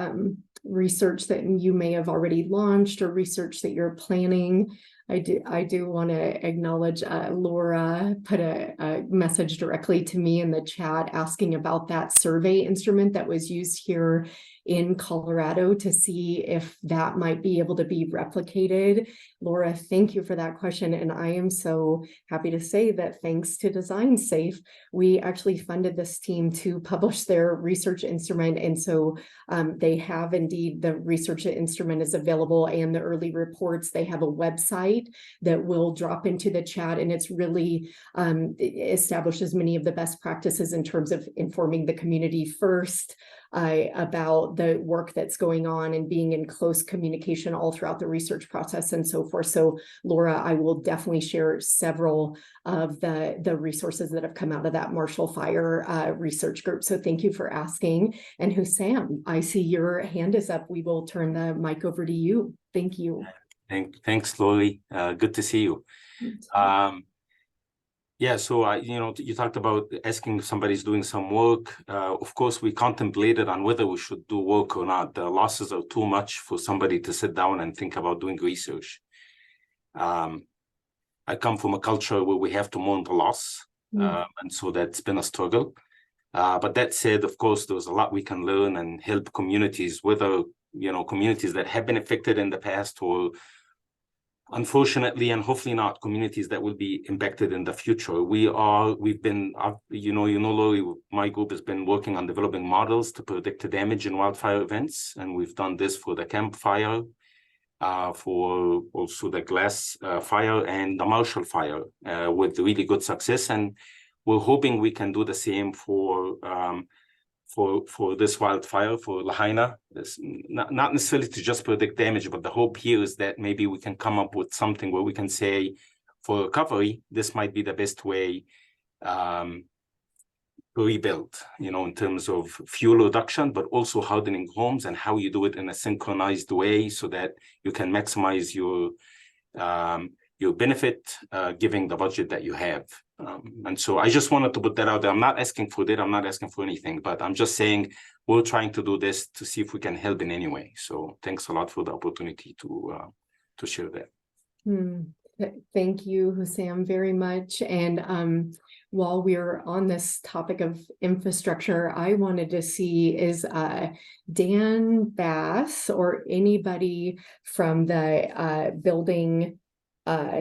research that you may have already launched or research that you're planning. I do want to acknowledge Laura put a message directly to me in the chat asking about that survey instrument that was used here in Colorado to see if that might be able to be replicated. Laura, thank you for that question. And I am so happy to say that thanks to Design Safe, we actually funded this team to publish their research instrument. And so they have indeed, the research instrument is available and the early reports. They have a website that will drop into the chat, and it's really establishes many of the best practices in terms of informing the community first about the work that's going on and being in close communication all throughout the research process and so forth. So Laura, I will definitely share several of the resources that have come out of that Marshall Fire research group. So thank you for asking. And Hussam, I see your hand is up. We will turn the mic over to you. Thank you. Thanks, Lori. Good to see you. Yeah, so you talked about asking if somebody's doing some work. Of course, we contemplated on whether we should do work or not. The losses are too much for somebody to sit down and think about doing research. I come from a culture where we have to mourn the loss, and so that's been a struggle. But that said, of course, there's a lot we can learn and help communities, whether communities that have been affected in the past or, unfortunately, and hopefully not, communities that will be impacted in the future. We've been, Lori, my group has been working on developing models to predict the damage in wildfire events. And we've done this for the Camp Fire, for also the Glass Fire and the Marshall Fire with really good success. And we're hoping we can do the same for this wildfire, for Lahaina. This, not necessarily to just predict damage, but the hope here is that maybe we can come up with something where we can say, for recovery, this might be the best way to rebuild, in terms of fuel reduction, but also hardening homes and how you do it in a synchronized way so that you can maximize your benefit, giving the budget that you have. And so I just wanted to put that out there. I'm not asking for that. I'm not asking for anything, but I'm just saying we're trying to do this to see if we can help in any way. So thanks a lot for the opportunity to share that. Thank you, Hussam, very much. And while we're on this topic of infrastructure, I wanted to see is Dan Bass or anybody from the building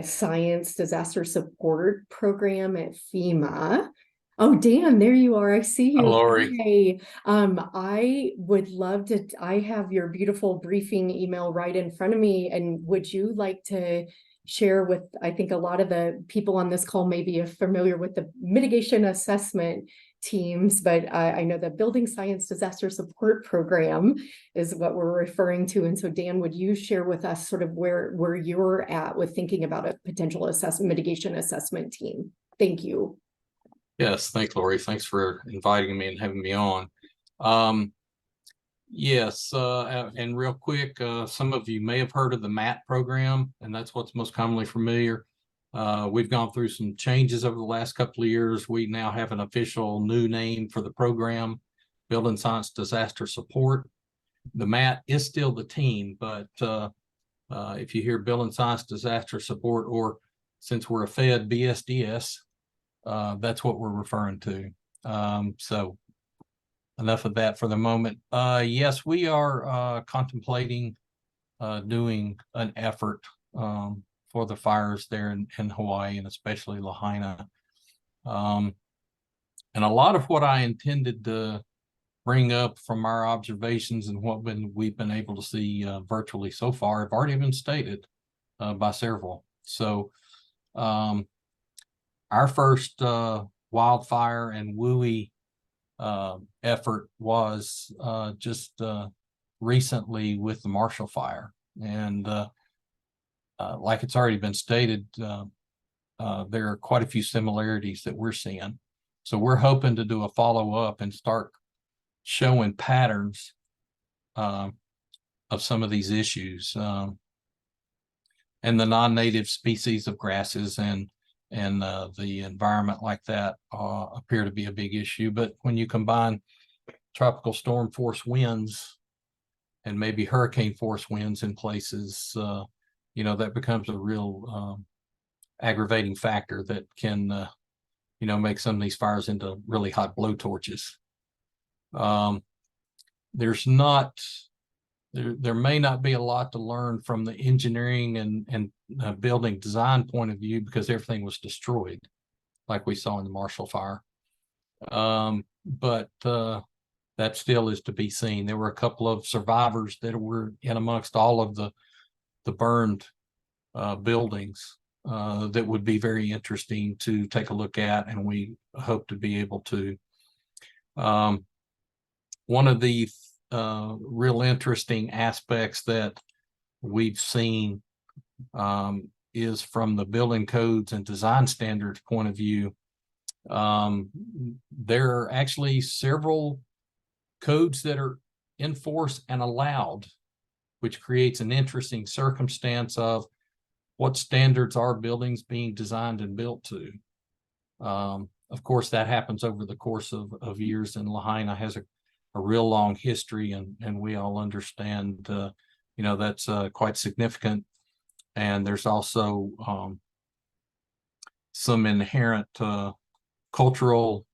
science disaster support program at FEMA. Oh, Dan, there you are. I see you. Lori. Hey, I would love to, I have your beautiful briefing email right in front of me. And would you like to share with, I think a lot of the people on this call may be familiar with the mitigation assessment teams, but I know the Building Science Disaster Support Program is what we're referring to. And so Dan, would you share with us sort of where you're at with thinking about a potential mitigation assessment team? Thank you. Yes, thanks, Lori. Thanks for inviting me and having me on. Yes, and real quick, some of you may have heard of the MAT program, and that's what's most commonly familiar. We've gone through some changes over the last couple of years. We now have an official new name for the program, Building Science Disaster Support. The MAT is still the team, but if you hear Building Science Disaster Support, or since we're a Fed, BSDS, that's what we're referring to. So enough of that for the moment. Yes, we are contemplating doing an effort for the fires there in Hawaii, and especially Lahaina. And a lot of what I intended to bring up from our observations and what we've been able to see virtually so far have already been stated by several. So our first wildfire and WUI effort was just recently with the Marshall Fire. And like it's already been stated, there are quite a few similarities that we're seeing. So we're hoping to do a follow-up and start showing patterns of some of these issues. And the non-native species of grasses and the environment like that appear to be a big issue. But when you combine tropical storm force winds and maybe hurricane force winds in places, that becomes a real aggravating factor that can, make some of these fires into really hot blowtorches. There may not be a lot to learn from the engineering and building design point of view, because everything was destroyed, like we saw in the Marshall Fire. But that still is to be seen. There were a couple of survivors that were in amongst all of the burned buildings that would be very interesting to take a look at, and we hope to be able to. One of the real interesting aspects that we've seen is from the building codes and design standards point of view. There are actually several codes that are in force and allowed, which creates an interesting circumstance of what standards are buildings being designed and built to. Of course, that happens over the course of years, and Lahaina has a real long history, and we all understand, that's quite significant. And there's also some inherent cultural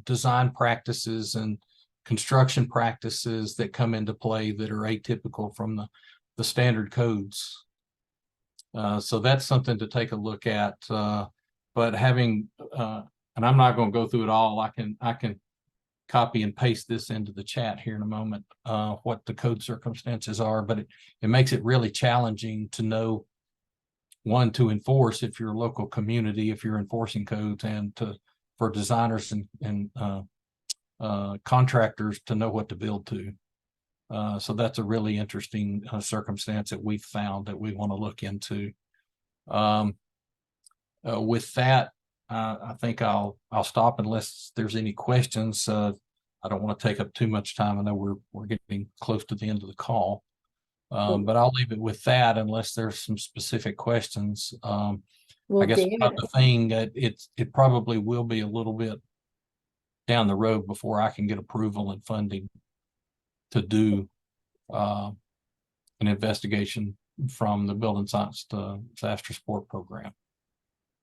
design practices and construction practices that come into play that are atypical from the standard codes. So that's something to take a look at. But having, and I'm not going to go through it all. I can copy and paste this into the chat here in a moment, what the code circumstances are, but it makes it really challenging to know, one, to enforce if you're a local community, if you're enforcing codes, and for designers and contractors to know what to build to. So that's a really interesting circumstance that we've found that we want to look into. With that, I think I'll stop unless there's any questions. I don't want to take up too much time. I know we're getting close to the end of the call, but I'll leave it with that unless there's some specific questions. Well, I guess another thing that it probably will be a little bit down the road before I can get approval and funding to do an investigation from the Building Science Disaster Support Program.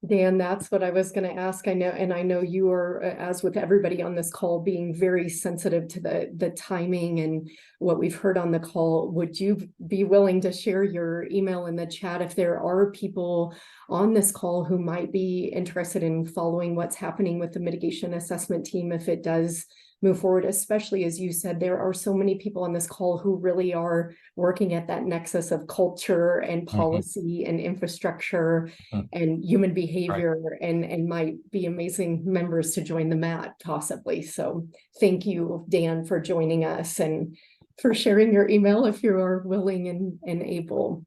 Dan, that's what I was going to ask. I know you are, as with everybody on this call, being very sensitive to the timing and what we've heard on the call. Would you be willing to share your email in the chat if there are people on this call who might be interested in following what's happening with the mitigation assessment team if it does move forward? Especially, as you said, there are so many people on this call who really are working at that nexus of culture and policy and infrastructure and human behavior, and might be amazing members to join the MAT possibly. So thank you, Dan, for joining us and for sharing your email if you are willing and able.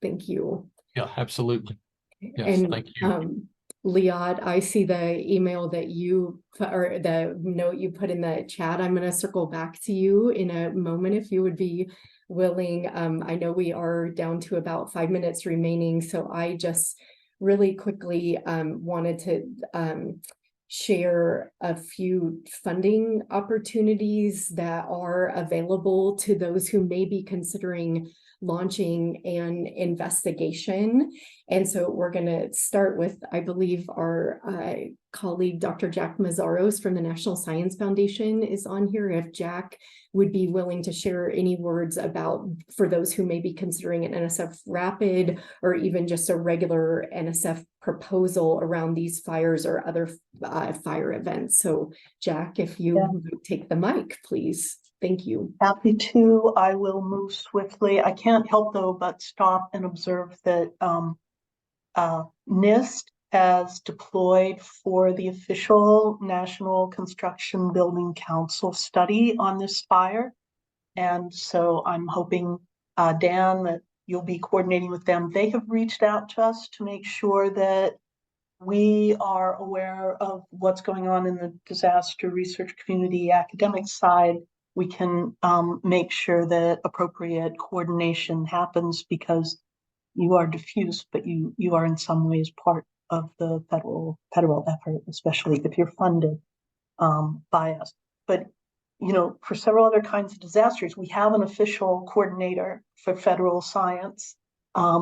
Thank you. Yeah, absolutely. Yes, and thank you. Liat, I see the email that you put, or the note you put in the chat. I'm going to circle back to you in a moment if you would be willing. I know we are down to about 5 minutes remaining, so I just really quickly wanted to share a few funding opportunities that are available to those who may be considering launching an investigation. And so we're going to start with, I believe, our colleague, Dr. Jack Mazzaros from the National Science Foundation is on here. If Jack would be willing to share any words about, for those who may be considering an NSF rapid or even just a regular NSF proposal around these fires or other fire events. So Jack, if you would take the mic, please. Thank you. Happy to. I will move swiftly. I can't help though but stop and observe that NIST has deployed for the official National Construction Building Council study on this fire. And so I'm hoping, Dan, that you'll be coordinating with them. They have reached out to us to make sure that we are aware of what's going on in the disaster research community academic side. We can make sure that appropriate coordination happens, because you are diffuse, but you are in some ways part of the federal effort, especially if you're funded by us. But you know, for several other kinds of disasters, we have an official coordinator for federal science.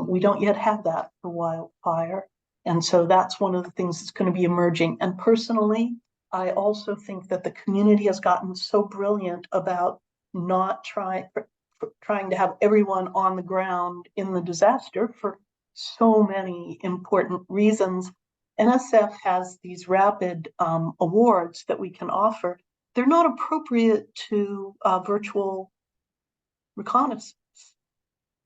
We don't yet have that for wildfire. And so that's one of the things that's going to be emerging. And personally, I also think that the community has gotten so brilliant about not trying to have everyone on the ground in the disaster for so many important reasons. NSF has these rapid awards that we can offer. They're not appropriate to virtual reconnaissance,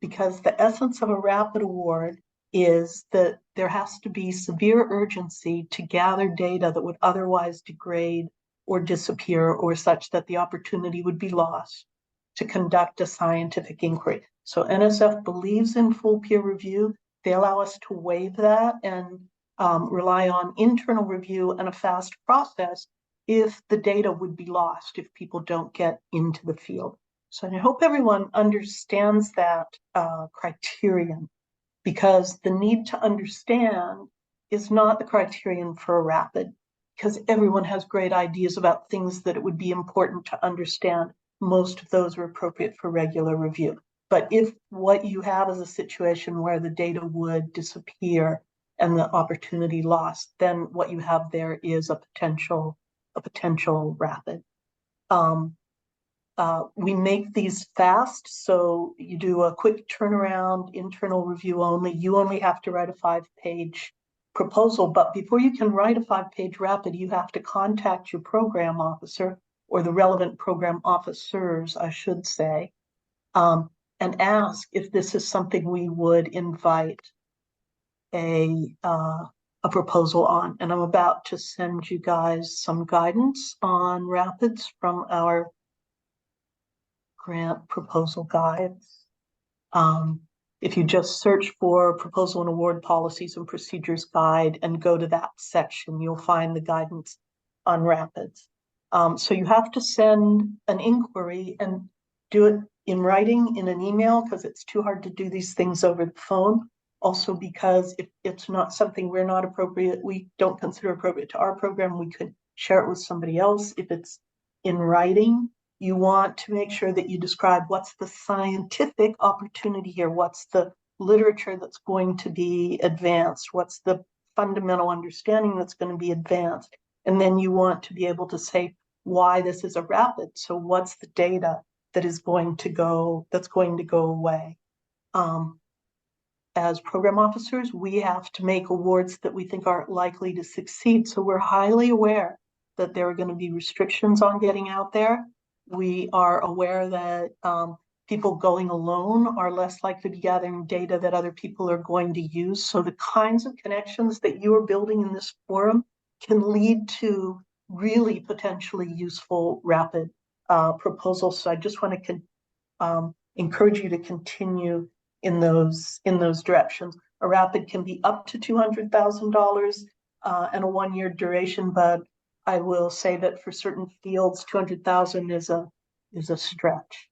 because the essence of a rapid award is that there has to be severe urgency to gather data that would otherwise degrade or disappear, or such that the opportunity would be lost to conduct a scientific inquiry. So NSF believes in full peer review. They allow us to waive that and rely on internal review and a fast process if the data would be lost, if people don't get into the field. So I hope everyone understands that criterion, because the need to understand is not the criterion for a rapid, because everyone has great ideas about things that it would be important to understand. Most of those are appropriate for regular review. But if what you have is a situation where the data would disappear and the opportunity lost, then what you have there is a potential rapid. We make these fast, so you do a quick turnaround, internal review only. You only have to write a 5-page proposal, but before you can write a 5-page rapid, you have to contact your program officer, or the relevant program officers, I should say, and ask if this is something we would invite a proposal on. And I'm about to send you guys some guidance on rapids from our grant proposal guides. If you just search for proposal and award policies and procedures guide and go to that section, you'll find the guidance on rapids. So you have to send an inquiry and do it in writing in an email, because it's too hard to do these things over the phone. Also, because if it's not something we don't consider appropriate to our program, we could share it with somebody else. If it's in writing, you want to make sure that you describe what's the scientific opportunity here, what's the literature that's going to be advanced, what's the fundamental understanding that's going to be advanced. And then you want to be able to say why this is a rapid. So what's the data that is going to go away? As program officers, we have to make awards that we think are likely to succeed. So we're highly aware that there are going to be restrictions on getting out there. We are aware that people going alone are less likely to be gathering data that other people are going to use. So the kinds of connections that you are building in this forum can lead to really potentially useful rapid proposals. So I just want to encourage you to continue in those directions. A rapid can be up to $200,000. and a 1-year duration, but I will say that for certain fields, 200,000 is a stretch.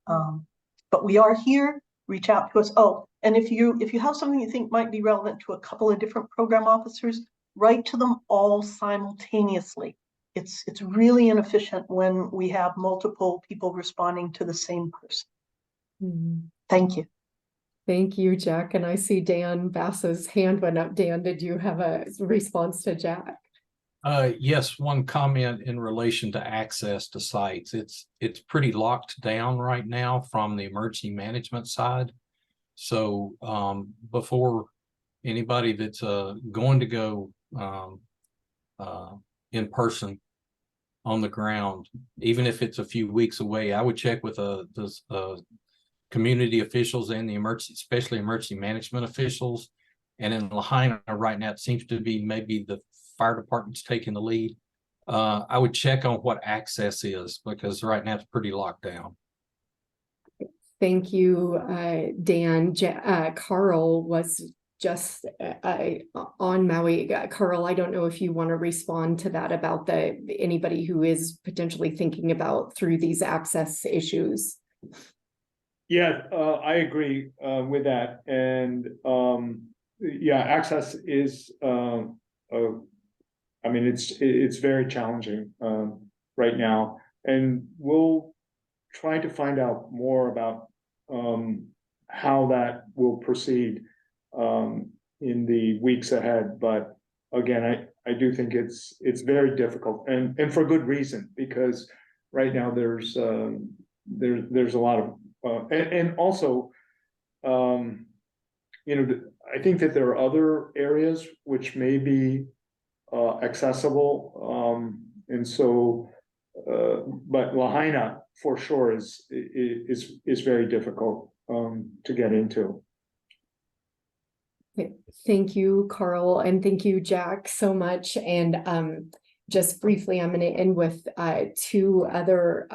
But we are here. Reach out to us. Oh, and if you have something you think might be relevant to a couple of different program officers, write to them all simultaneously. It's really inefficient when we have multiple people responding to the same person. Thank you. Thank you, Jack. And I see Dan Bass's hand went up. Dan, did you have a response to Jack? Yes, one comment in relation to access to sites. It's pretty locked down right now from the emergency management side. So before anybody that's going to go in person on the ground, even if it's a few weeks away, I would check with the community officials and the emergency, especially emergency management officials. And in Lahaina right now, it seems to be maybe the fire department's taking the lead. I would check on what access is, because right now it's pretty locked down. Thank you, Dan. Carl was just on Maui. Carl, I don't know if you want to respond to that about anybody who is potentially thinking about through these access issues. Yeah, I agree with that. And yeah, access is, I mean, it's very challenging right now. And we'll try to find out more about how that will proceed in the weeks ahead. But again, I do think it's very difficult, and for good reason, because right now there's a lot of and also you know, I think that there are other areas which may be accessible, and so but Lahaina for sure is very difficult to get into. Thank you, Carl, and thank you, Jack, so much. And just briefly, I'm going to end with 2 other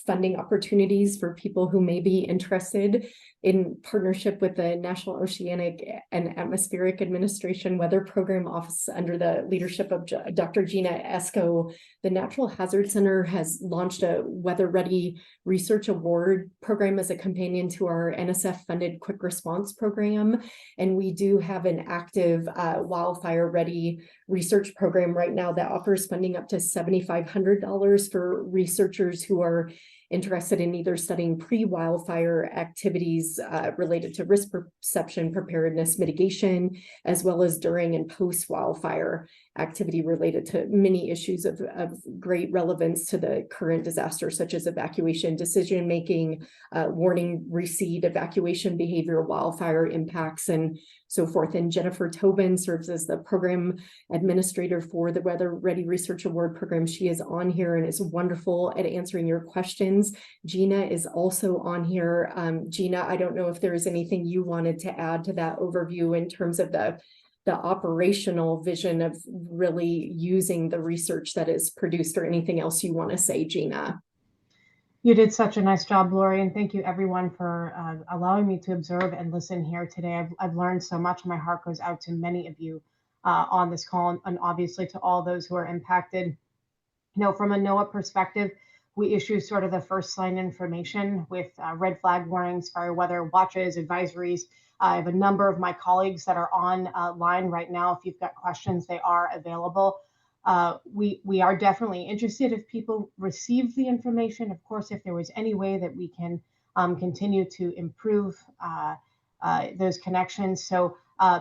funding opportunities for people who may be interested in partnership with the National Oceanic and Atmospheric Administration Weather Program Office under the leadership of Dr. Gina Esco. The Natural Hazard Center has launched a Weather Ready Research Award program as a companion to our NSF-funded Quick Response Program. And we do have an active Wildfire Ready research program right now that offers funding up to $7,500 for researchers who are interested in either studying pre-wildfire activities related to risk perception, preparedness, mitigation, as well as during and post-wildfire activity related to many issues of great relevance to the current disaster, such as evacuation, decision-making, warning receipt, evacuation behavior, wildfire impacts, and so forth. And Jennifer Tobin serves as the program administrator for the Weather Ready Research Award program. She is on here and is wonderful at answering your questions. Gina is also on here. Gina, I don't know if there is anything you wanted to add to that overview in terms of the operational vision of really using the research that is produced, or anything else you want to say, Gina. You did such a nice job, Lori, and thank you everyone for allowing me to observe and listen here today. I've learned so much. My heart goes out to many of you on this call, and obviously to all those who are impacted. You know, from a NOAA perspective, we issue sort of the first line information with red flag warnings, fire weather watches, advisories. I have a number of my colleagues that are on line right now. If you've got questions, they are available. We are definitely interested if people receive the information. Of course, if there was any way that we can continue to improve those connections. So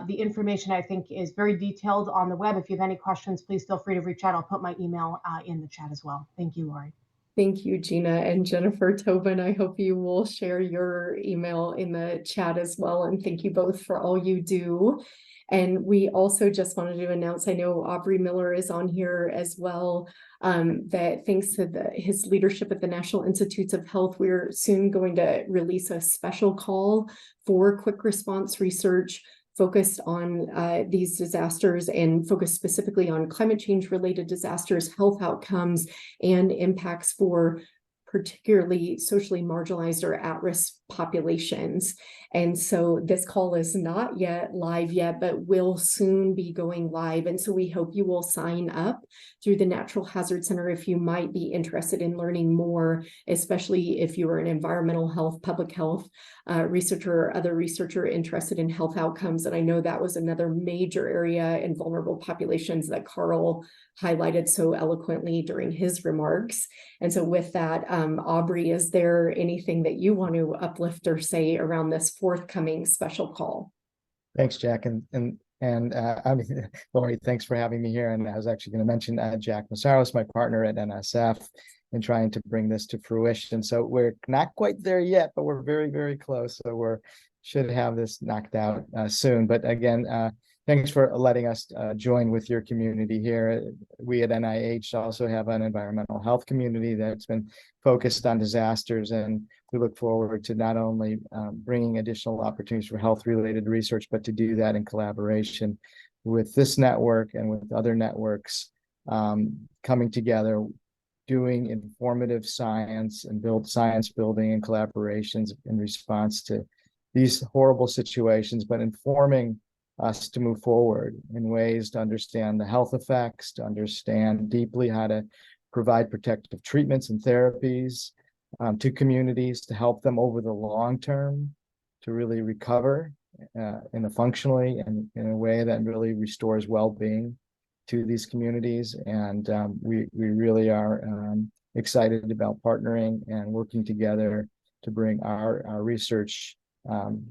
the information, I think, is very detailed on the web. If you have any questions, please feel free to reach out. I'll put my email in the chat as well. Thank you, Lori. Thank you, Gina. And Jennifer Tobin, I hope you will share your email in the chat as well. And thank you both for all you do. And we also just wanted to announce, I know Aubrey Miller is on here as well, that thanks to his leadership at the National Institutes of Health, we're soon going to release a special call for quick response research focused on these disasters, and focused specifically on climate change related disasters, health outcomes, and impacts for particularly socially marginalized or at-risk populations. And so this call is not yet live yet, but will soon be going live. And so we hope you will sign up through the Natural Hazard Center if you might be interested in learning more, especially if you are an environmental health, public health researcher or other researcher interested in health outcomes. And I know that was another major area in vulnerable populations that Carl highlighted so eloquently during his remarks. And so with that, Aubrey, is there anything that you want to uplift or say around this forthcoming special call? Thanks, Jack. I mean, Lori, thanks for having me here. And I was actually going to mention Jack Massaros, my partner at NSF, in trying to bring this to fruition. So we're not quite there yet, but we're very, very close. So we should have this knocked out soon. But again, thanks for letting us join with your community here. We at NIH also have an environmental health community that's been focused on disasters, and we look forward to not only bringing additional opportunities for health-related research, but to do that in collaboration with this network and with other networks coming together, doing informative science and science building and collaborations in response to these horrible situations, but informing us to move forward in ways to understand the health effects, to understand deeply how to provide protective treatments and therapies to communities to help them over the long term to really recover in a functionally and in a way that really restores well-being to these communities. And we really are excited about partnering and working together to bring our research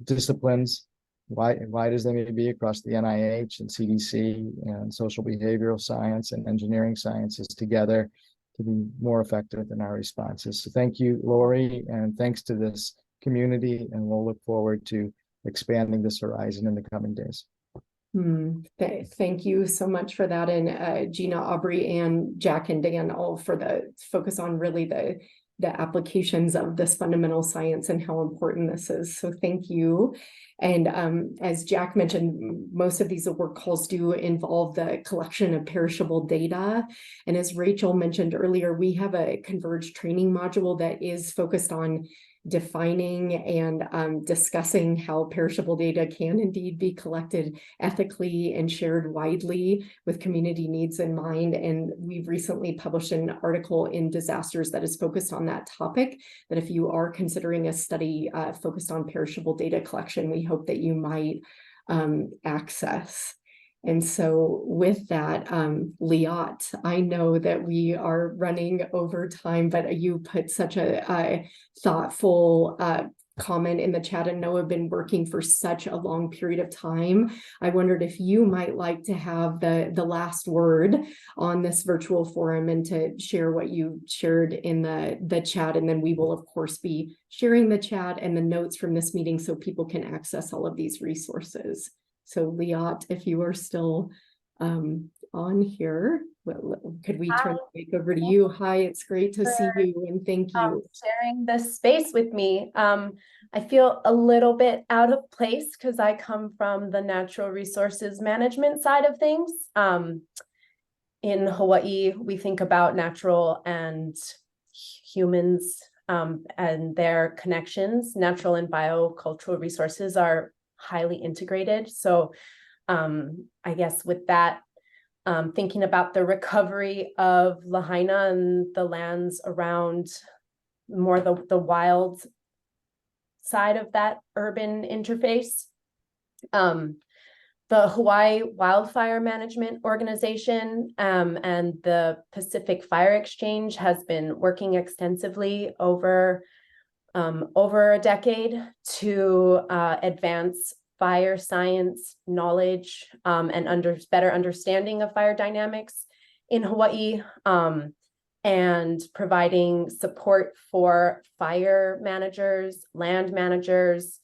disciplines, wide as they may be, across the NIH and CDC and social behavioral science and engineering sciences together to be more effective in our responses. So thank you, Lori, and thanks to this community, and we'll look forward to expanding this horizon in the coming days. Thank you so much for that. And Gina, Aubrey, and Jack and Dan, all for the focus on really the applications of this fundamental science and how important this is. So thank you. And as Jack mentioned, most of these work calls do involve the collection of perishable data. And as Rachel mentioned earlier, we have a CONVERGE training module that is focused on defining and discussing how perishable data can indeed be collected ethically and shared widely with community needs in mind. And we've recently published an article in Disasters that is focused on that topic, that if you are considering a study focused on perishable data collection, we hope that you might access. And so with that, Liat, I know that we are running over time, but you put such a thoughtful comment in the chat, and Noah have been working for such a long period of time. I wondered if you might like to have the last word on this virtual forum and to share what you shared in the chat. And then we will, of course, be sharing the chat and the notes from this meeting so people can access all of these resources. So Liat, if you are still on here, could we turn the mic over to you? Hi, it's great to see you, and thank you. Sharing this space with me. I feel a little bit out of place because I come from the natural resources management side of things. In Hawaii, we think about natural and humans and their connections. Natural and biocultural resources are highly integrated. So I guess with that, thinking about the recovery of Lahaina and the lands around more the wild side of that urban interface. The Hawaii Wildfire Management Organization and the Pacific Fire Exchange has been working extensively over a decade to advance fire science knowledge and better understanding of fire dynamics in Hawaii, and providing support for fire managers, land managers,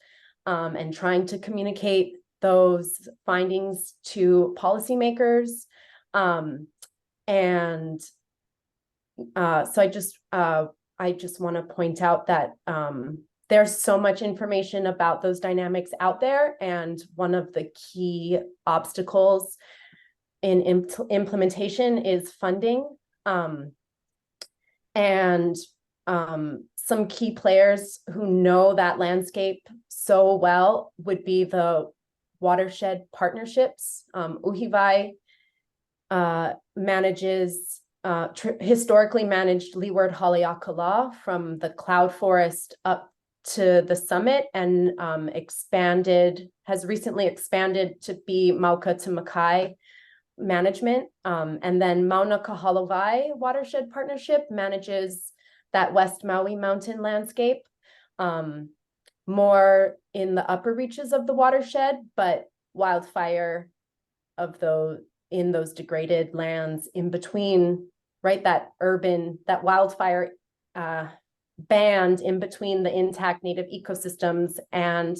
and trying to communicate those findings to policymakers. So I just want to point out that there's so much information about those dynamics out there, and one of the key obstacles in so some key players who know that landscape so well would be the watershed partnerships. Uhiwai manages historically managed Leeward Haleakala from the cloud forest up to the summit, and has recently expanded to be Mauka to Makai management. And then Mauna Kahalawai Watershed Partnership manages that West Maui mountain landscape, more in the upper reaches of the watershed, but Wildfire in those degraded lands in between, right? That Wildfire band in between the intact native ecosystems and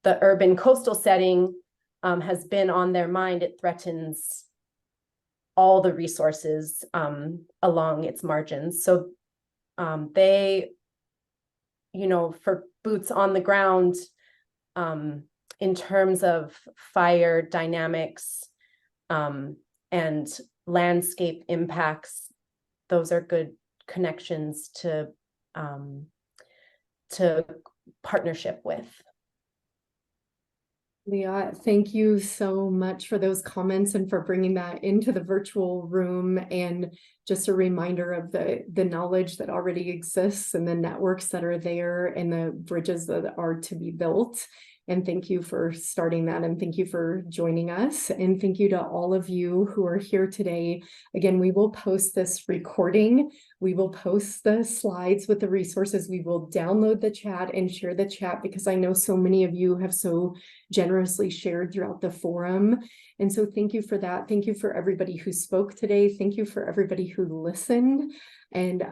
the urban coastal setting has been on their mind. It threatens all the resources along its margins. So they, for boots on the ground, in terms of fire dynamics and landscape impacts, those are good connections to partnership with. Leah, thank you so much for those comments and for bringing that into the virtual room, and just a reminder of the knowledge that already exists and the networks that are there and the bridges that are to be built. And thank you for starting that, and thank you for joining us, and thank you to all of you who are here today. Again, we will post this recording. We will post the slides with the resources. We will download the chat and share the chat, because I know so many of you have so generously shared throughout the forum. And so thank you for that. Thank you for everybody who spoke today. Thank you for everybody who listened. And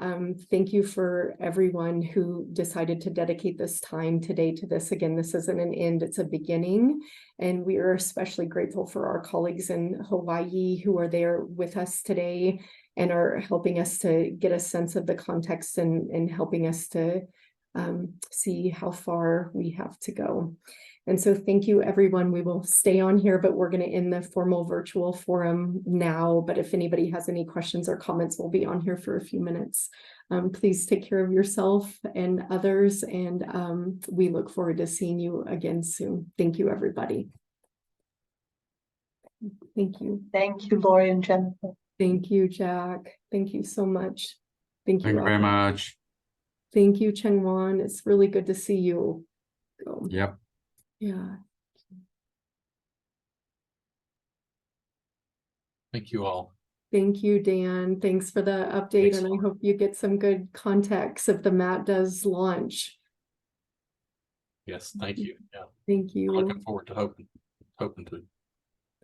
thank you for everyone who decided to dedicate this time today to this. Again, this isn't an end, it's a beginning. And we are especially grateful for our colleagues in Hawaii who are there with us today and are helping us to get a sense of the context and helping us to see how far we have to go. And so thank you, everyone. We will stay on here, but we're going to end the formal virtual forum now. But if anybody has any questions or comments, we'll be on here for a few minutes. Please take care of yourself and others. And we look forward to seeing you again soon. Thank you, everybody. Thank you. Thank you, Lori and Jennifer. Thank you, Jack. Thank you so much. Thank you very much. Thank you, Chengwan. It's really good to see you. Yep. Yeah. Thank you all. Thank you, Dan. Thanks for the update. Thanks. And I hope you get some good context if the mat does launch. Yes, thank you. Yeah. Thank you. I'm looking forward to hoping to.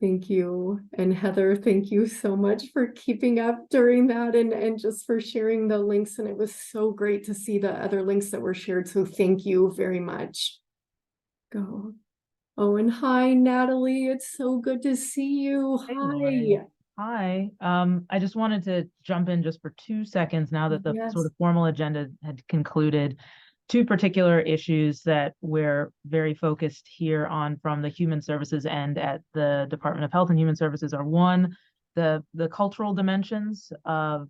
Thank you. And Heather, thank you so much for keeping up during that and just for sharing the links. And it was so great to see the other links that were shared. So thank you very much. Go. Oh, and hi, Natalie. It's so good to see you. Hey, Hi. Lori. Hi. I just wanted to jump in just for 2 seconds now that the Yes. sort of formal agenda had concluded. 2 particular issues that we're very focused here on from the Human Services end at the Department of Health and Human Services are, one, the cultural dimensions of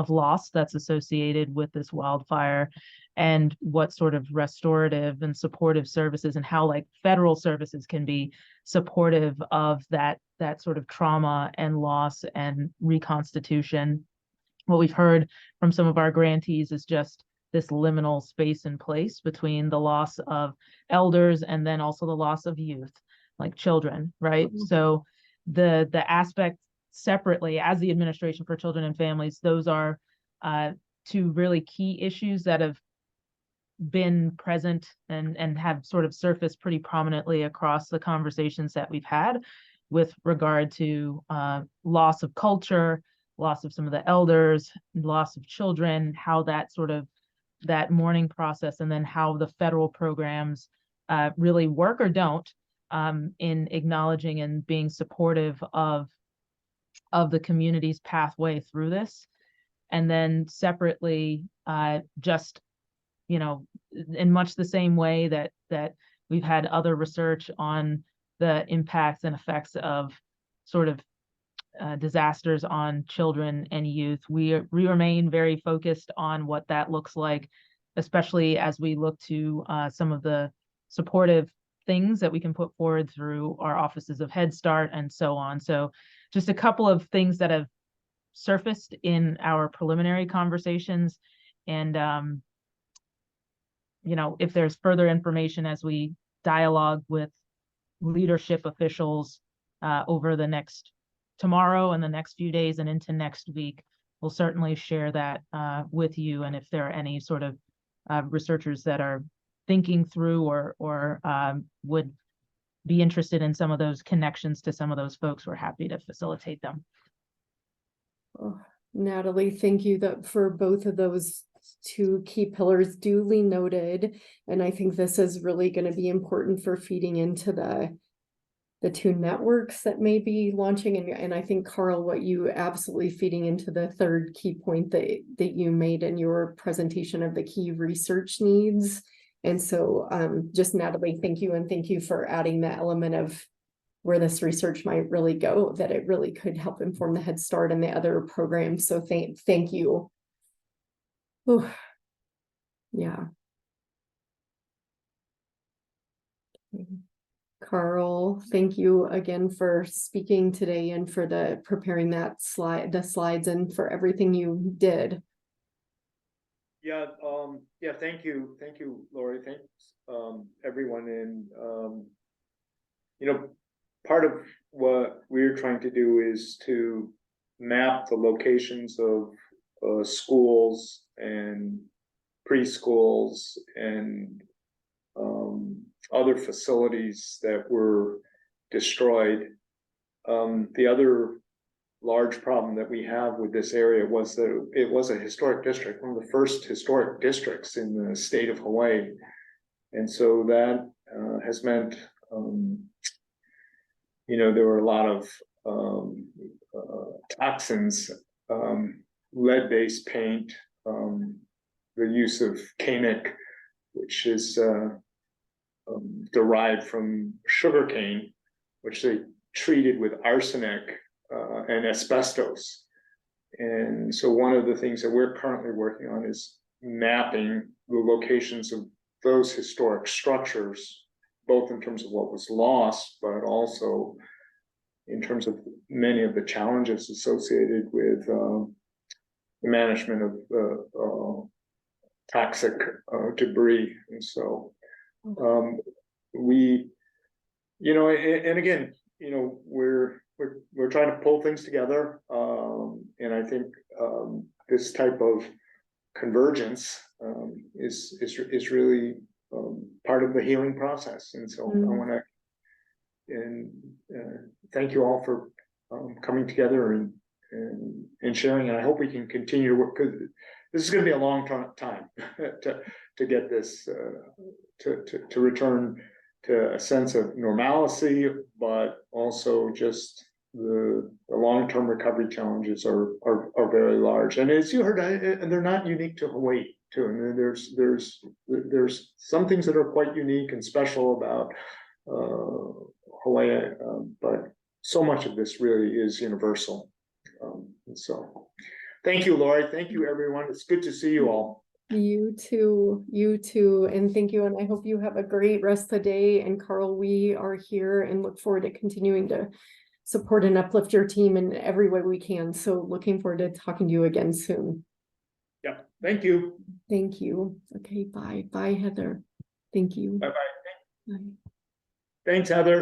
loss that's associated with this wildfire, and what sort of restorative and supportive services and how like federal services can be supportive of that sort of trauma and loss and reconstitution. What we've heard from some of our grantees is just this liminal space and place between the loss of elders and then also the loss of youth, like children, right? Mm-hmm. So the aspect separately as the Administration for Children and Families, those are 2 really key issues that have been present and have sort of surfaced pretty prominently across the conversations that we've had with regard to loss of culture, loss of some of the elders, loss of children, how that sort of that mourning process, and then how the federal programs really work or don't in acknowledging and being supportive of the community's pathway through this. And then separately, just, you know, in much the same way that we've had other research on the impacts and effects of sort of disasters on children and youth. We remain very focused on what that looks like, especially as we look to some of the supportive things that we can put forward through our offices of Head Start and so on. So just a couple of things that have surfaced in our preliminary conversations. And, you know, if there's further information as we dialogue with leadership officials over the next tomorrow and the next few days and into next week, we'll certainly share that with you. And if there are any sort of researchers that are thinking through or would be interested in some of those connections to some of those folks, we're happy to facilitate them. Oh, Natalie, thank you for both of those two key pillars, duly noted. And I think this is really going to be important for feeding into the two networks that may be launching. And I think, Carl, what you absolutely feeding into the third key point that you made in your presentation of the key research needs. And so just Natalie, thank you. And thank you for adding that element of where this research might really go, that it really could help inform the Head Start and the other programs. So thank you. Ooh. Yeah. Carl, thank you again for speaking today and for preparing the slides and for everything you did. Yeah, thank you, Lori. Thanks, everyone. And you know, part of what we're trying to do is to map the locations of schools and preschools and other facilities that were destroyed. The other large problem that we have with this area was that it was a historic district, one of the first historic districts in the state of Hawaii. And so that has meant, you know, there were a lot of toxins, lead-based paint, the use of Oceanic, which is derived from sugarcane, which they treated with arsenic and asbestos. And so one of the things that we're currently working on is mapping the locations of those historic structures, both in terms of what was lost, but also in terms of many of the challenges associated with the management of toxic debris. And so we, you know, and again, you know, we're trying to pull things together, and I think this type of convergence is really part of the healing process. And so I want to thank you all for coming together and sharing. And I hope we can continue to work, because this is going to be a long time to get this to return to a sense of normalcy, but also just the long-term recovery challenges are very large. And as you heard, and they're not unique to Hawaii too. I mean, there's some things that are quite unique and special about Hawaii, but so much of this really is universal. And so thank you, Lori. Thank you, everyone. It's good to see you all. You too, and thank you. And I hope you have a great rest of the day. And Carl, we are here and look forward to continuing to support and uplift your team in every way we can. So looking forward to talking to you again soon. Yeah, thank you. Thank you. Okay, bye, Heather. Thank you. Bye-bye. Bye. Thanks, Heather.